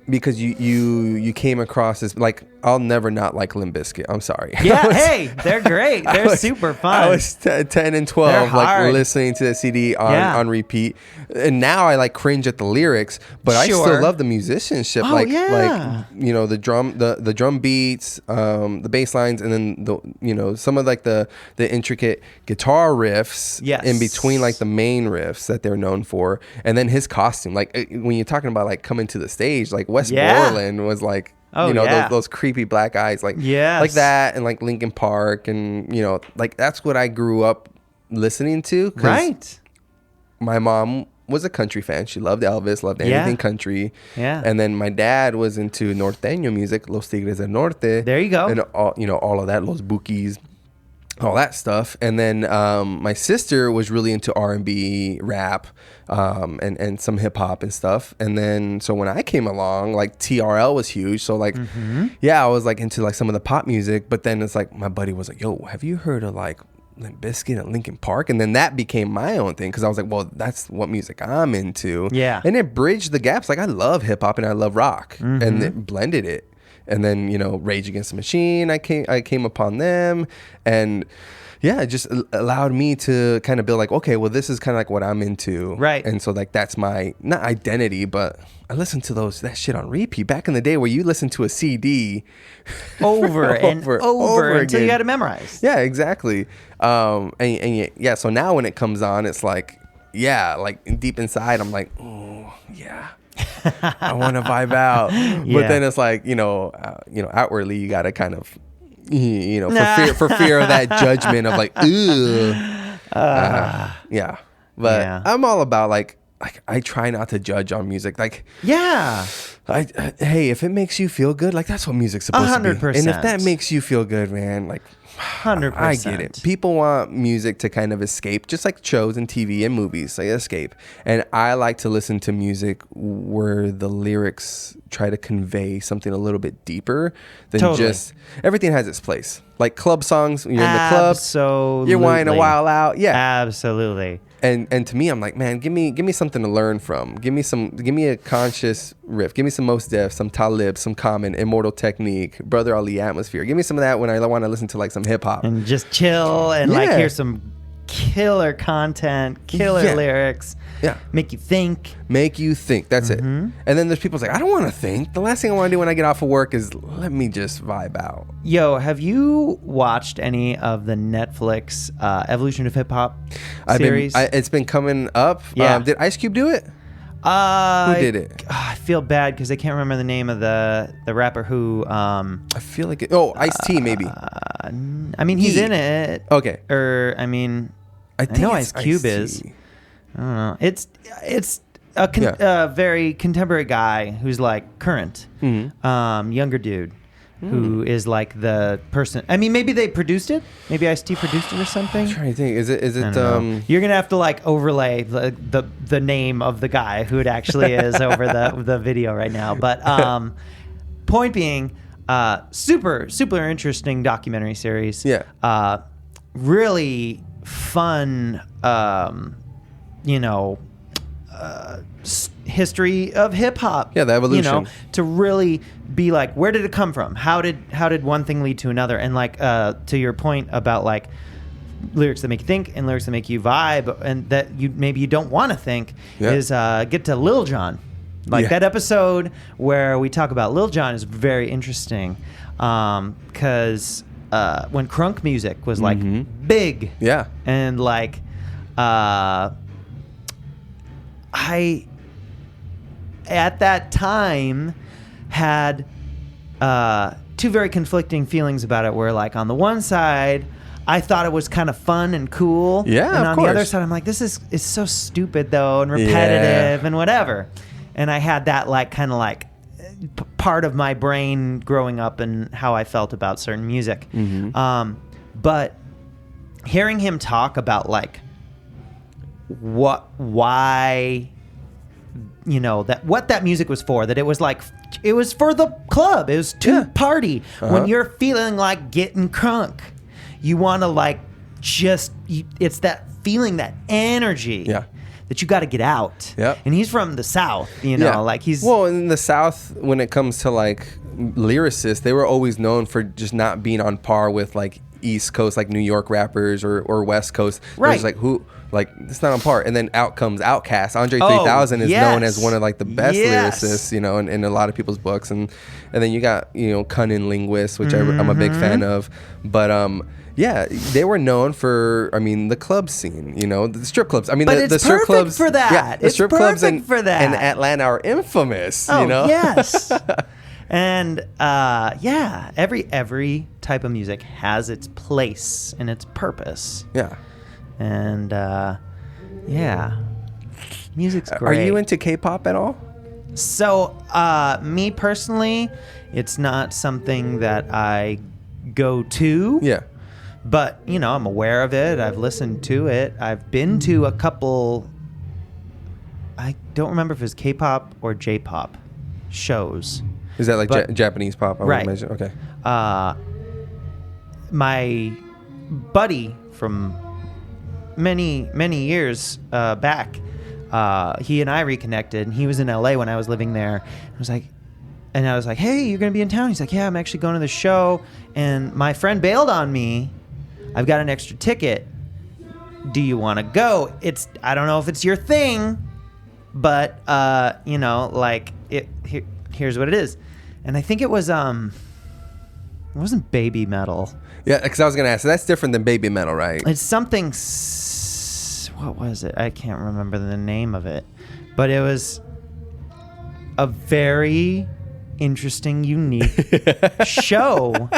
you came across as like, I'll never not like Limp Bizkit. I'm sorry. Yeah, hey, they're great. They're super fun. I was 10 and 12, like listening to the CD on repeat. And now I like cringe at the lyrics, but I still love the musicianship. Oh, like yeah. the drum beats, the bass lines, and then some of like the intricate guitar riffs in between like the main riffs that they're known for. And then his costume, like when you're talking about like coming to the stage, like Wes Borland was like, those creepy black eyes, like that, and like Linkin Park, and like that's what I grew up listening to. Right. My mom was a country fan. She loved Elvis, loved anything country. Yeah. And then my dad was into norteño music, Los Tigres del Norte. There you go. And all of that, Los Bukis, all that stuff. And then my sister was really into R&B, rap, and some hip hop and stuff. And then so when I came along, like TRL was huge. So like, I was like into like some of the pop music. But then it's like my buddy was like, "Yo, have you heard of like Limp Bizkit and Linkin Park?" And then that became my own thing because I was like, well, that's what music I'm into. Yeah. And it bridged the gaps. Like I love hip hop and I love rock, and it blended it. And then Rage Against the Machine, I came upon them, and it just allowed me to kind of build like, okay, well, this is kind of like what I'm into, right? And so like that's my not identity, but I listened to that shit on repeat back in the day where you listen to a CD over and over until you got to memorize. Yeah, exactly. So now when it comes on, it's like, like deep inside, I'm like, oh yeah. I want to vibe out, but then it's like outwardly you gotta kind of for fear of that judgment of like but I'm all about like I try not to judge on music, like hey, if it makes you feel good, like that's what music's supposed 100%. To be, and if that makes you feel good, man, like 100%. I get it. People want music to kind of escape, just like shows and TV and movies, like escape. And I like to listen to music where the lyrics try to convey something a little bit deeper than just everything has its place. Like club songs, when you're in the club, you're whining a while out. Yeah, absolutely. And to me, I'm like, man, give me something to learn from. Give me a conscious riff. Give me some Mos Def, some Talib, some Common, Immortal Technique, Brother Ali Atmosphere. Give me some of that when I want to listen to like some hip hop and just chill and like hear some killer content, killer lyrics. Yeah, make you think. That's it. And then there's people like, I don't want to think. The last thing I want to do when I get off of work is let me just vibe out. Yo, have you watched any of the Netflix Evolution of Hip Hop series? It's been coming up. Yeah. Did Ice Cube do it? Who did it? I feel bad because I can't remember the name of the rapper who. I feel like Ice-T maybe. I mean, he's in it. Okay. I know Ice Cube is. I don't know. It's a very contemporary guy who's like current, younger dude, who is like the person. I mean, maybe they produced it. Maybe Ice-T produced it or something. I'm trying to think. Is it? You're gonna have to like overlay the name of the guy who it actually is over the video right now. But point being, super interesting documentary series. Yeah. Really fun. History of hip hop. Yeah, the evolution. To really be like, where did it come from? How did one thing lead to another? And like to your point about like lyrics that make you think and lyrics that make you vibe and that you don't want to think is get to Lil Jon. Like that episode where we talk about Lil Jon is very interesting because when crunk music was like big. Yeah. And like I at that time had two very conflicting feelings about it, where like on the one side I thought it was kind of fun and cool, and on the other side I'm like, this is so stupid though and repetitive and whatever. And I had that like kind of like part of my brain growing up and how I felt about certain music. But hearing him talk about like why what that music was for, that it was like it was for the club, it was to party. When you're feeling like getting crunk, you want to like it's that feeling, that energy that you got to get out. Yep. And he's from the South, you know, like he's well in the South when it comes to like lyricists, they were always known for just not being on par with like East Coast, like New York rappers or West Coast. Right. There's like who. Like it's not on par, and then out comes Outkast. Andre 3000 is known as one of like the best lyricists, you know, in a lot of people's books, and then you got Cunning Linguist, which I'm a big fan of, but yeah, they were known for the club scene, the strip clubs. But the it's strip perfect clubs for that. Yeah, the It's strip clubs perfect for that. and Atlanta are infamous. Oh, you know, yes. And yeah, every type of music has its place and its purpose. Yeah. And yeah, music's great. Are you into K-pop at all? So, me personally, it's not something that I go to. Yeah. But, I'm aware of it. I've listened to it. I've been to a couple, I don't remember if it was K-pop or J-pop shows. Is that like Japanese pop? I would Right. imagine. Okay. My buddy from many years back, he and I reconnected, and he was in LA when I was living there. I was like, hey, you're gonna be in town? He's like, yeah, I'm actually going to the show, and my friend bailed on me. I've got an extra ticket. Do you want to go? I don't know if it's your thing, but here's what it is. And I think it wasn't baby metal. Yeah, because I was gonna ask. So that's different than baby metal, right? It's something. What was it? I can't remember the name of it, but it was a very interesting, unique show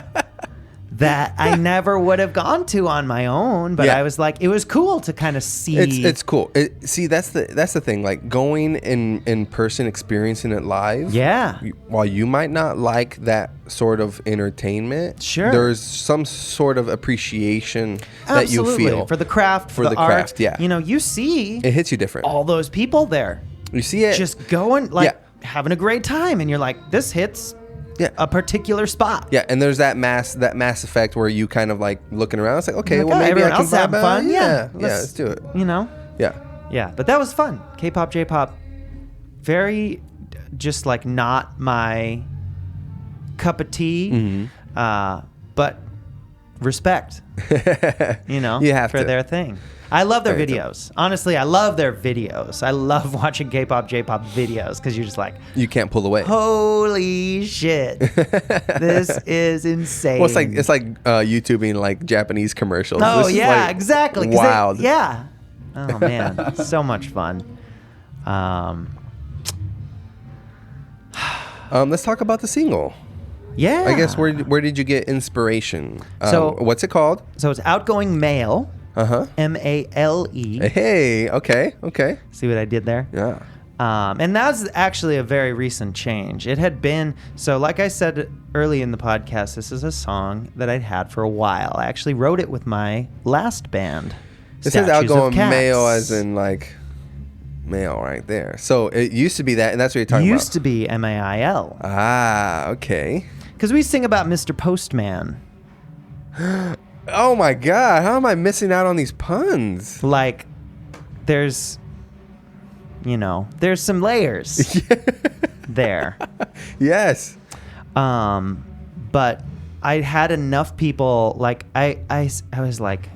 that I never would have gone to on my own. But Yeah. I was like, it was cool to kind of see. It's cool. See, that's the thing. Like going in person, experiencing it live. Yeah. While you might not like that sort of entertainment, Sure. there's some sort of appreciation Absolutely. that you feel for the craft, For the the art. craft, yeah. You see It hits you different. all those people there You see it. just going, having a great time, and you're like, this hits a particular spot. Yeah, and there's that mass effect where you kind of like looking around. It's like, okay, Like, well maybe everyone I can else having vibe fun. out. Yeah, Let's do it. Yeah. Yeah. But that was fun. K-pop, J-pop, very just like not my cup of tea. Mm-hmm. But respect. You have for to. their thing. I love their Very videos. Honestly, I love their videos. I love watching K-pop, J-pop videos because you're just like, You can't pull away. holy shit, this is insane. Well, it's like YouTubing like Japanese commercials. Oh, This is, yeah, like, exactly. 'Cause Wild. yeah. Oh, man. So much fun. Let's talk about the single. Yeah. I guess where did you get inspiration? So- What's it called? So it's Outgoing Male. Uh-huh. M-A-L-E. Hey, okay. See what I did there? Yeah. And that's actually a very recent change. It had been, so like I said early in the podcast, this is a song that I'd had for a while. I actually wrote it with my last band. It says Statues of outgoing Cats. male as in like male right there. So it used to be that, and that's what you're talking Used about. to be M-A-I-L. Ah, okay. Because we sing about Mr. Postman. Oh my God, how am I missing out on these puns? Like, there's some layers there. Yes. But I had enough people, like, I was like,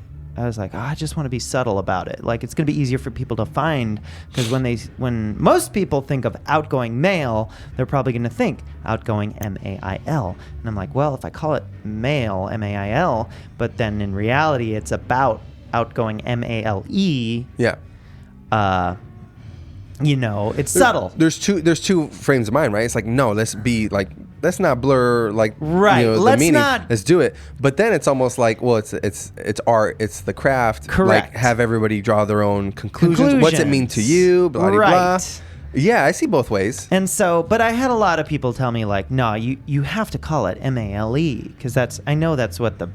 oh, I just want to be subtle about it. Like, it's going to be easier for people to find, because when most people think of outgoing male, they're probably going to think outgoing M-A-I-L. And I'm like, well, if I call it male, M-A-I-L, but then in reality it's about outgoing M-A-L-E, Yeah. it's subtle. There's two frames of mind, right? It's like, no, let's not blur like Right. the Let's meaning. not- Let's do it. But then it's almost like, well, it's art, it's the craft. Correct. Like have everybody draw their own conclusions. What's it mean to you? Blah blah blah. Right. Yeah, I see both ways. And so, but I had a lot of people tell me like, no, you have to call it M-A-L-E, because I know that's what the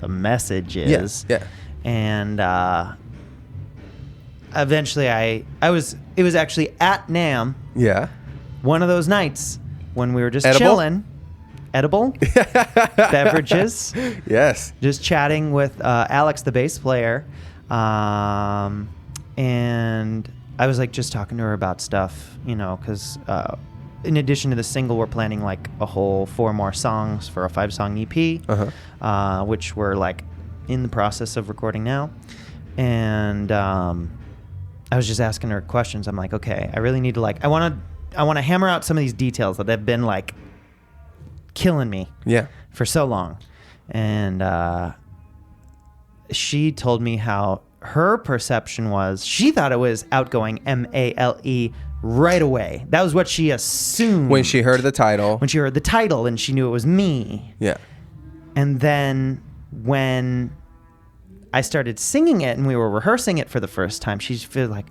message is. Yeah. And eventually it was actually at N.A.M.M, Yeah. one of those nights when we were just Edible? chilling, edible beverages, Yes. just chatting with Alex, the bass player, and I was like just talking to her about stuff, you know, because in addition to the single, we're planning like a whole 4 more songs for a 5-song EP, which we're like in the process of recording now. And I was just asking her questions. I'm like, okay, I really need to like, I want to hammer out some of these details that have been like killing me for so long. And she told me how her perception was, she thought it was Outgoing M-A-L-E right away. That was what she assumed. When she heard the title. When she heard the title and she knew it was me. Yeah. And then when I started singing it and we were rehearsing it for the first time, she felt like,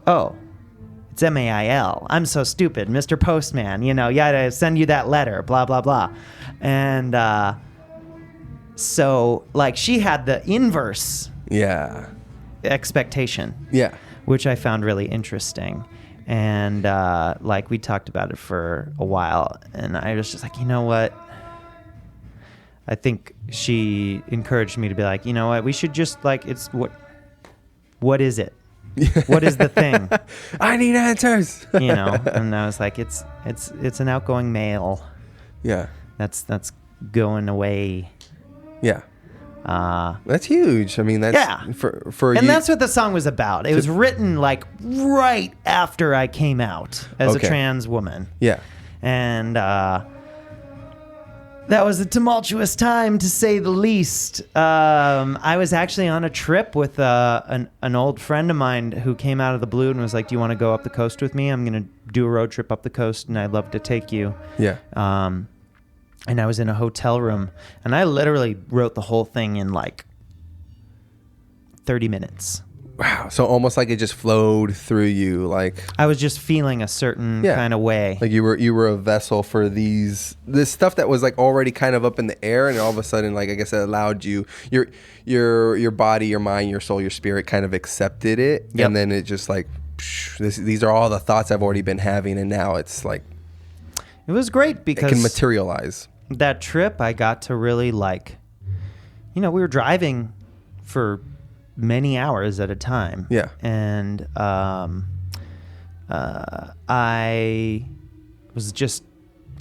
oh, it's M-A-I-L. I'm so stupid. Mr. Postman, you know, yeah, I send you that letter, blah, blah, blah. And so, like, she had the inverse expectation. Yeah. Which I found really interesting. And, like, we talked about it for a while. And I was just like, you know what? I think she encouraged me to be like, you know what? We should just, like, it's what is it? What is the thing? I need answers. You know, and I was like, it's an outgoing male. Yeah. That's going away. Yeah. That's huge. I mean, that's for and you. that's what the song was about. It was written like right after I came out as a trans woman. Yeah. And that was a tumultuous time, to say the least. I was actually on a trip with an old friend of mine who came out of the blue and was like, do you want to go up the coast with me? I'm going to do a road trip up the coast, and I'd love to take you. Yeah. And I was in a hotel room, and I literally wrote the whole thing in like 30 minutes. Wow. So almost like it just flowed through you. Like I was just feeling a certain kind of way. Like you were a vessel for this stuff that was like already kind of up in the air, and all of a sudden, like, I guess it allowed you, your body, your mind, your soul, your spirit kind of accepted it. Yep. And then it just like, these are all the thoughts I've already been having, and now it's like, it was great because it can materialize. That trip, I got to really like, you know, we were driving for many hours at a time. Yeah. And I was just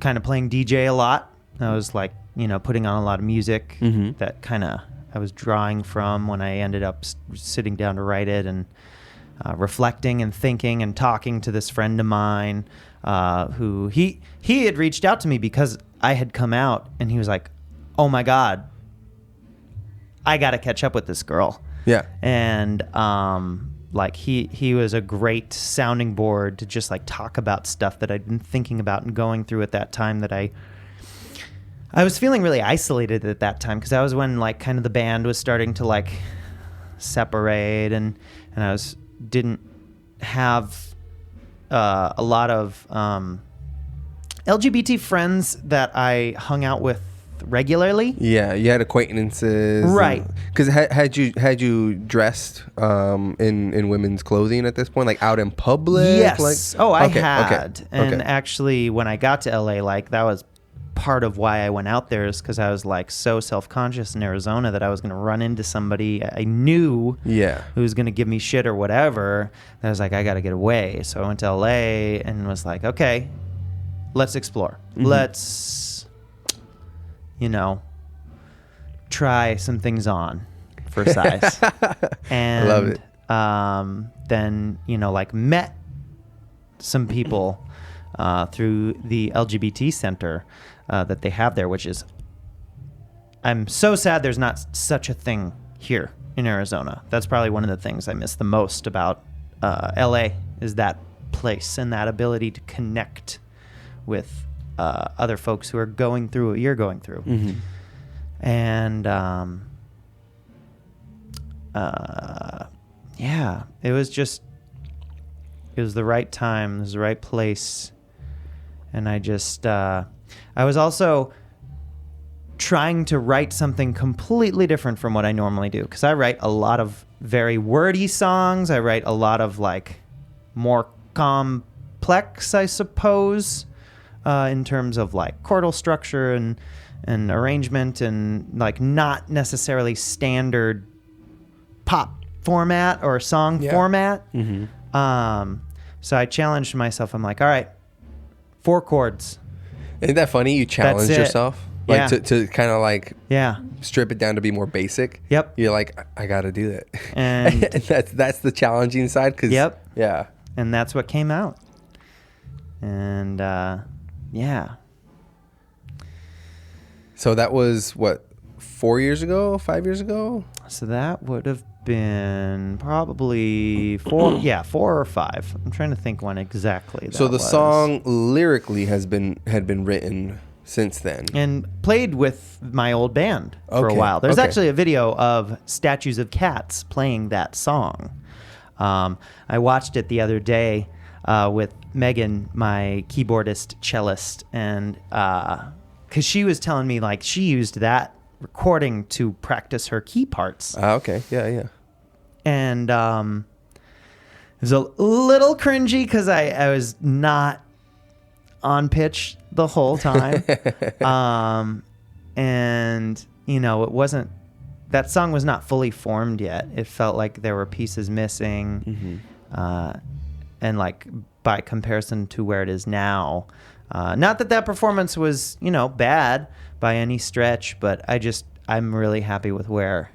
kind of playing DJ a lot. I was like, you know, putting on a lot of music that kind of I was drawing from when I ended up sitting down to write it, and reflecting and thinking and talking to this friend of mine who he had reached out to me because I had come out, and he was like, oh my God, I got to catch up with this girl. Yeah. And like he was a great sounding board to just like talk about stuff that I'd been thinking about and going through at that time, that I was feeling really isolated at that time, because that was when like kind of the band was starting to like separate, and I didn't have a lot of LGBT friends that I hung out with regularly. Yeah, you had acquaintances, right? Because had you dressed in women's clothing at this point, like out in public? Yes. Like, I had. And actually, when I got to LA, like that was part of why I went out there, is because I was like so self-conscious in Arizona that I was going to run into somebody I knew who was going to give me shit or whatever. And I was like, I got to get away. So I went to LA and was like, okay, let's explore. Let's, you know, try some things on for size. And I love it. Then, you know, like met some people through the LGBT center that they have there, which is, I'm so sad there's not such a thing here in Arizona. That's probably one of the things I miss the most about LA, is that place and that ability to connect with other folks who are going through what you're going through. And yeah, it was the right time, it was the right place. And I just, I was also trying to write something completely different from what I normally do. Because I write a lot of very wordy songs. I write a lot of like more complex, I suppose, in terms of like chordal structure and arrangement, and like not necessarily standard pop format or song format. So I challenged myself. I'm like, all right, 4 chords. Isn't that funny? You challenge it. yourself, like Yeah. to kind of like Yeah. strip it down to be more basic. Yep. You're like, I got to do that, And that's the challenging side. Cause Yep. yeah. and that's what came out. And yeah. So that was what, 4 years ago, 5 years ago? So that would have been probably 4 or 5. I'm trying to think when exactly that So the was. song lyrically had been written since then. And played with my old band for a Okay, while. There's okay. actually a video of statues of cats playing that song. I watched it the other day with Megan, my keyboardist cellist, and because she was telling me like she used that recording to practice her key parts. Okay. Yeah. And it was a little cringy because I was not on pitch the whole time. And, you know, it wasn't, that song was not fully formed yet. It felt like there were pieces missing. And like by comparison to where it is now, not that performance was, you know, bad by any stretch, but I'm really happy with where,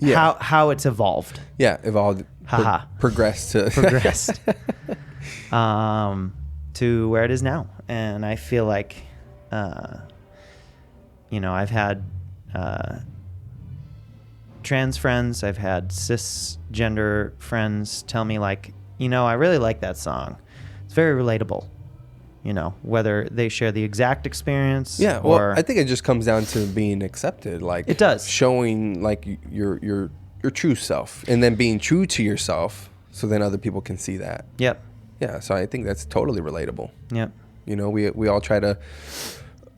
how it's evolved. Yeah, evolved, Haha. progressed to to where it is now. And I feel like, you know, I've had trans friends, I've had cisgender friends tell me like, you know, I really like that song. It's very relatable, you know, whether they share the exact experience. Yeah, well, or, I think it just comes down to being accepted. Like It does. showing like your true self, and then being true to yourself, so then other people can see that. Yep. Yeah, so I think that's totally relatable. Yep. You know, we all try to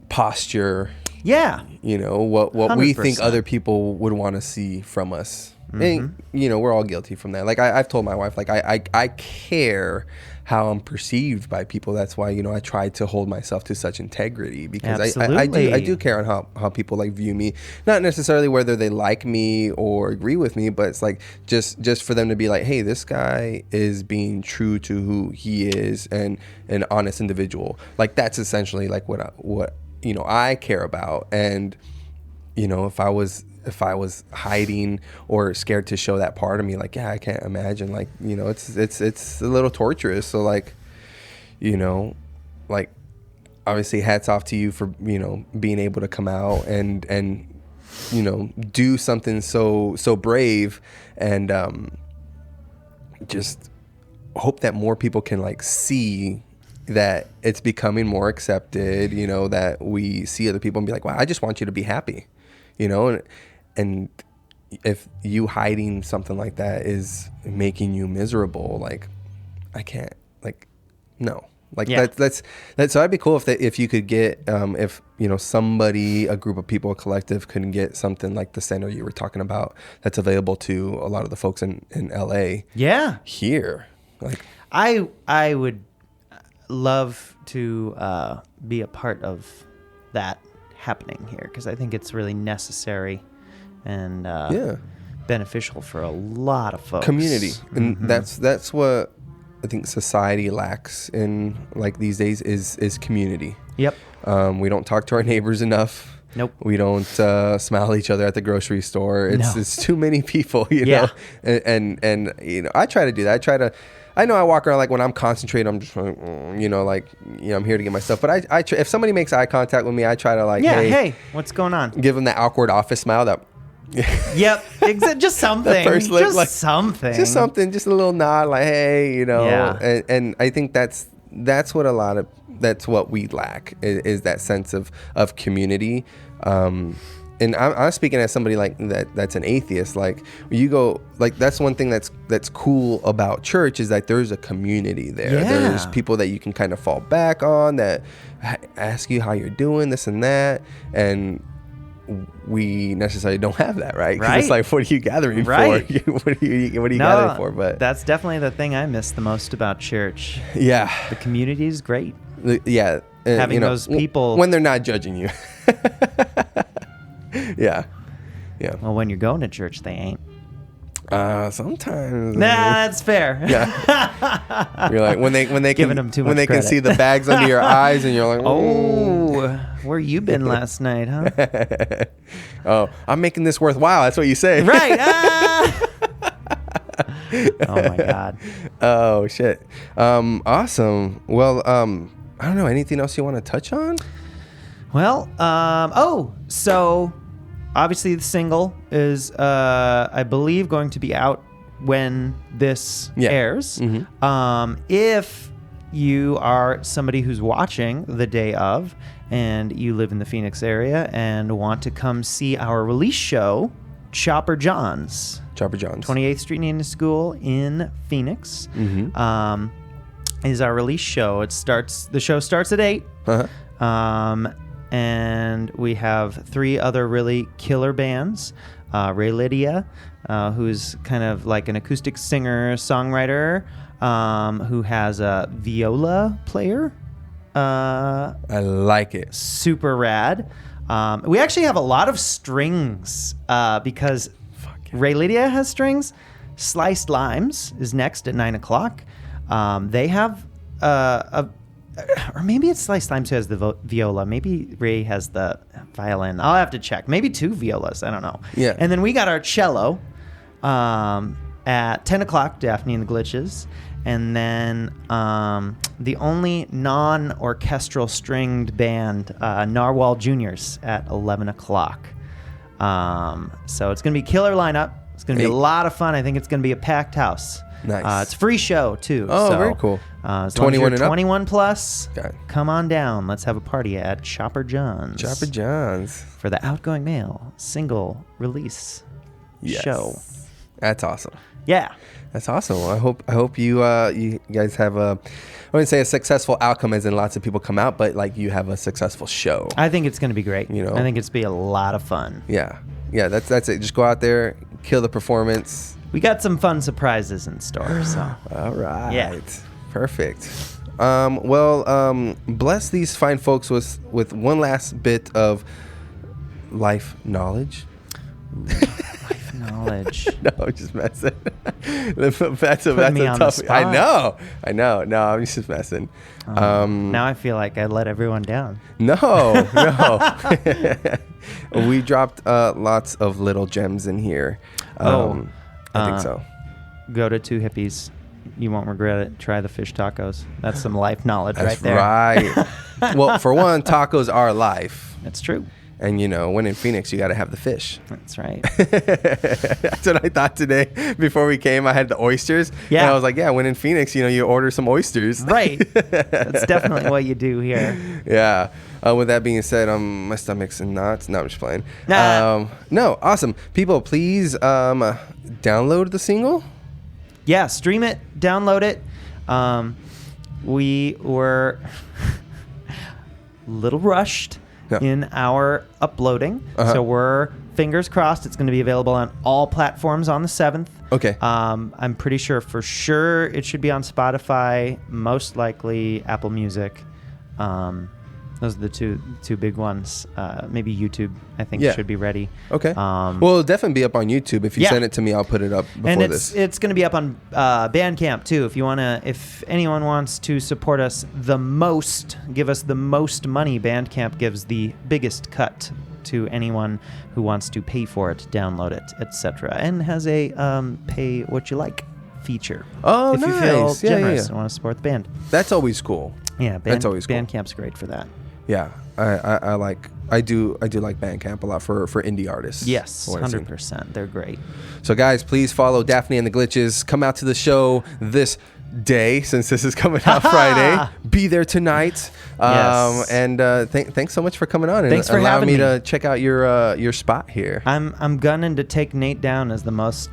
posture, Yeah. you know, what we think 100%. other people would want to see from us. And, you know, we're all guilty from that. Like I've told my wife, like I care how I'm perceived by people. That's why, you know, I try to hold myself to such integrity, because I Absolutely. do care on how people like view me, not necessarily whether they like me or agree with me, but it's like just for them to be like, hey, this guy is being true to who he is and an honest individual. Like that's essentially like what you know I care about. And you know, if I was hiding or scared to show that part of me, like, yeah, I can't imagine, like, you know, it's a little torturous. So like, you know, like obviously hats off to you for, you know, being able to come out and you know, do something so brave, and just hope that more people can like see that it's becoming more accepted, you know, that we see other people and be like, wow, I just want you to be happy, you know. And if you hiding something like that is making you miserable, like I can't, like, no, like Yeah. that's so I'd be cool if you could get if, you know, somebody, a group of people, a collective could get something like the center you were talking about that's available to a lot of the folks in LA Yeah. here. Like I would love to be a part of that happening here, because I think it's really necessary and beneficial for a lot of folks. Community, and that's what I think society lacks in like these days is community. Yep. We don't talk to our neighbors enough. Nope. We don't smile at each other at the grocery store. No. It's too many people, you Yeah. know. And you know, I try to do that. I know I walk around like when I'm concentrated, I'm just like, you know, like, you know, I'm here to get my stuff. But I try, if somebody makes eye contact with me, I try to like, Yeah. hey, Hey, what's going on? give them that awkward office smile. That Yep. Just something. first look, Just like, something. just something, just a little nod, like, hey, you know. Yeah. And I think that's what we lack is that sense of community. And I'm speaking as somebody like that's an atheist. Like you go, like that's one thing that's cool about church is that there's a community there. Yeah. There's people that you can kind of fall back on that ask you how you're doing, this and that, and we necessarily don't have that, right? 'Cause it's Right. like, what are you gathering Right. for? what are you gathering for? But that's definitely the thing I miss the most about church. yeah, The community is great. yeah, Having you know, those people- when they're not judging you. Yeah. Well, when you're going to church, they ain't. Sometimes. Nah, that's fair. Yeah. You're like when they Giving can them too when much they can credit. see the bags under your eyes, and you're like, Oh, where you been last night, huh? oh, I'm making this worthwhile. That's what you say. Right. Oh my God. Oh shit. Awesome. Well, I don't know. Anything else you want to touch on? Well, so obviously the single is, I believe, going to be out when this airs. Mm-hmm. If you are somebody who's watching the day of and you live in the Phoenix area and want to come see our release show, Chopper John's. 28th Street Indian School in Phoenix. Mm-hmm. Is our release show. The show starts at 8. Uh-huh. And we have 3 other really killer bands. Ray Lydia, who's kind of like an acoustic singer songwriter, who has a viola player. I like it. Super rad. We actually have a lot of strings because Ray Lydia has strings. Sliced Limes is next at 9 o'clock. They have or maybe it's Sliced Limes who has the viola. Maybe Ray has the violin. I'll have to check. Maybe 2 violas. I don't know. Yeah. And then we got our cello at 10 o'clock, Daphne and the Glitches. And then the only non-orchestral stringed band, Narwhal Juniors, at 11 o'clock. So it's going to be a killer lineup. It's going to be a lot of fun. I think it's going to be a packed house. Nice. It's a free show, too. Oh, so, very cool. As 21 long as and you're up? 21 plus, Got it. come on down. Let's have a party at Chopper John's. Chopper John's. For the Outgoing Male single release show. That's awesome. Yeah. That's awesome. I hope you guys have I wouldn't say a successful outcome as in lots of people come out, but like you have a successful show. I think it's going to be great. You know? I think it's going to be a lot of fun. Yeah. Yeah, that's it. Just go out there, kill the performance. We got some fun surprises in store, so. All right. Yeah. Perfect. Bless these fine folks with one last bit of life knowledge. Life knowledge. No, I'm just messing. that's a me on the tough. spot. I know. No, I'm just messing. Now I feel like I let everyone down. No. We dropped lots of little gems in here. I think so. Go to 2 Hippies. You won't regret it. Try the fish tacos. That's some life knowledge That's right there. right. Well, for one, tacos are life. That's true. And, when in Phoenix, you got to have the fish. That's right. That's what I thought today. Before we came, I had the oysters. Yeah. And I was like, when in Phoenix, you order some oysters. Right. That's definitely what you do here. Yeah. With that being said, my stomach's in knots. No, I'm just playing. Nah. No, awesome. People, please download the single. Yeah, stream it, download it. We were a little rushed in our uploading. So we're fingers crossed it's going to be available on all platforms on the 7th. Okay. I'm pretty sure it should be on Spotify, most likely Apple Music. Those are the two big ones. Maybe YouTube, I think, should be ready. Okay. Well, it'll definitely be up on YouTube. If you send it to me, I'll put it up before this. It's going to be up on Bandcamp too. If anyone wants to support us the most, give us the most money, Bandcamp gives the biggest cut to anyone who wants to pay for it, download it, etc., and has a pay what you like feature. Oh, if nice. you feel generous yeah. and want to support the band. That's always cool. Yeah, that's always cool. Bandcamp's great for that. Yeah, I do like Bandcamp a lot for indie artists. Yes, 100%. They're great. So guys, please follow Daphne and the Glitches. Come out to the show this day, since this is coming out Friday. Be there tonight. Yes. And thanks so much for coming on and Thanks for allowing having me me to check out your spot here. I'm gunning to take Nate down as the most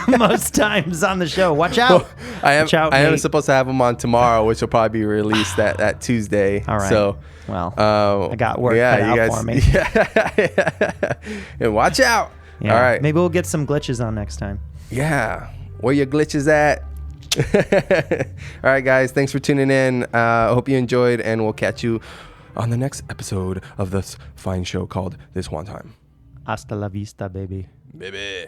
most times on the show. Watch out! Well, I am Nate. supposed to have him on tomorrow, which will probably be released that Tuesday. All right. So. Well, I got work cut out for me. Yeah. And watch out. Yeah. All right. Maybe we'll get some glitches on next time. Yeah. Where your glitches at? All right, guys. Thanks for tuning in. I hope you enjoyed, and we'll catch you on the next episode of this fine show called This One Time. Hasta la vista, baby. Baby.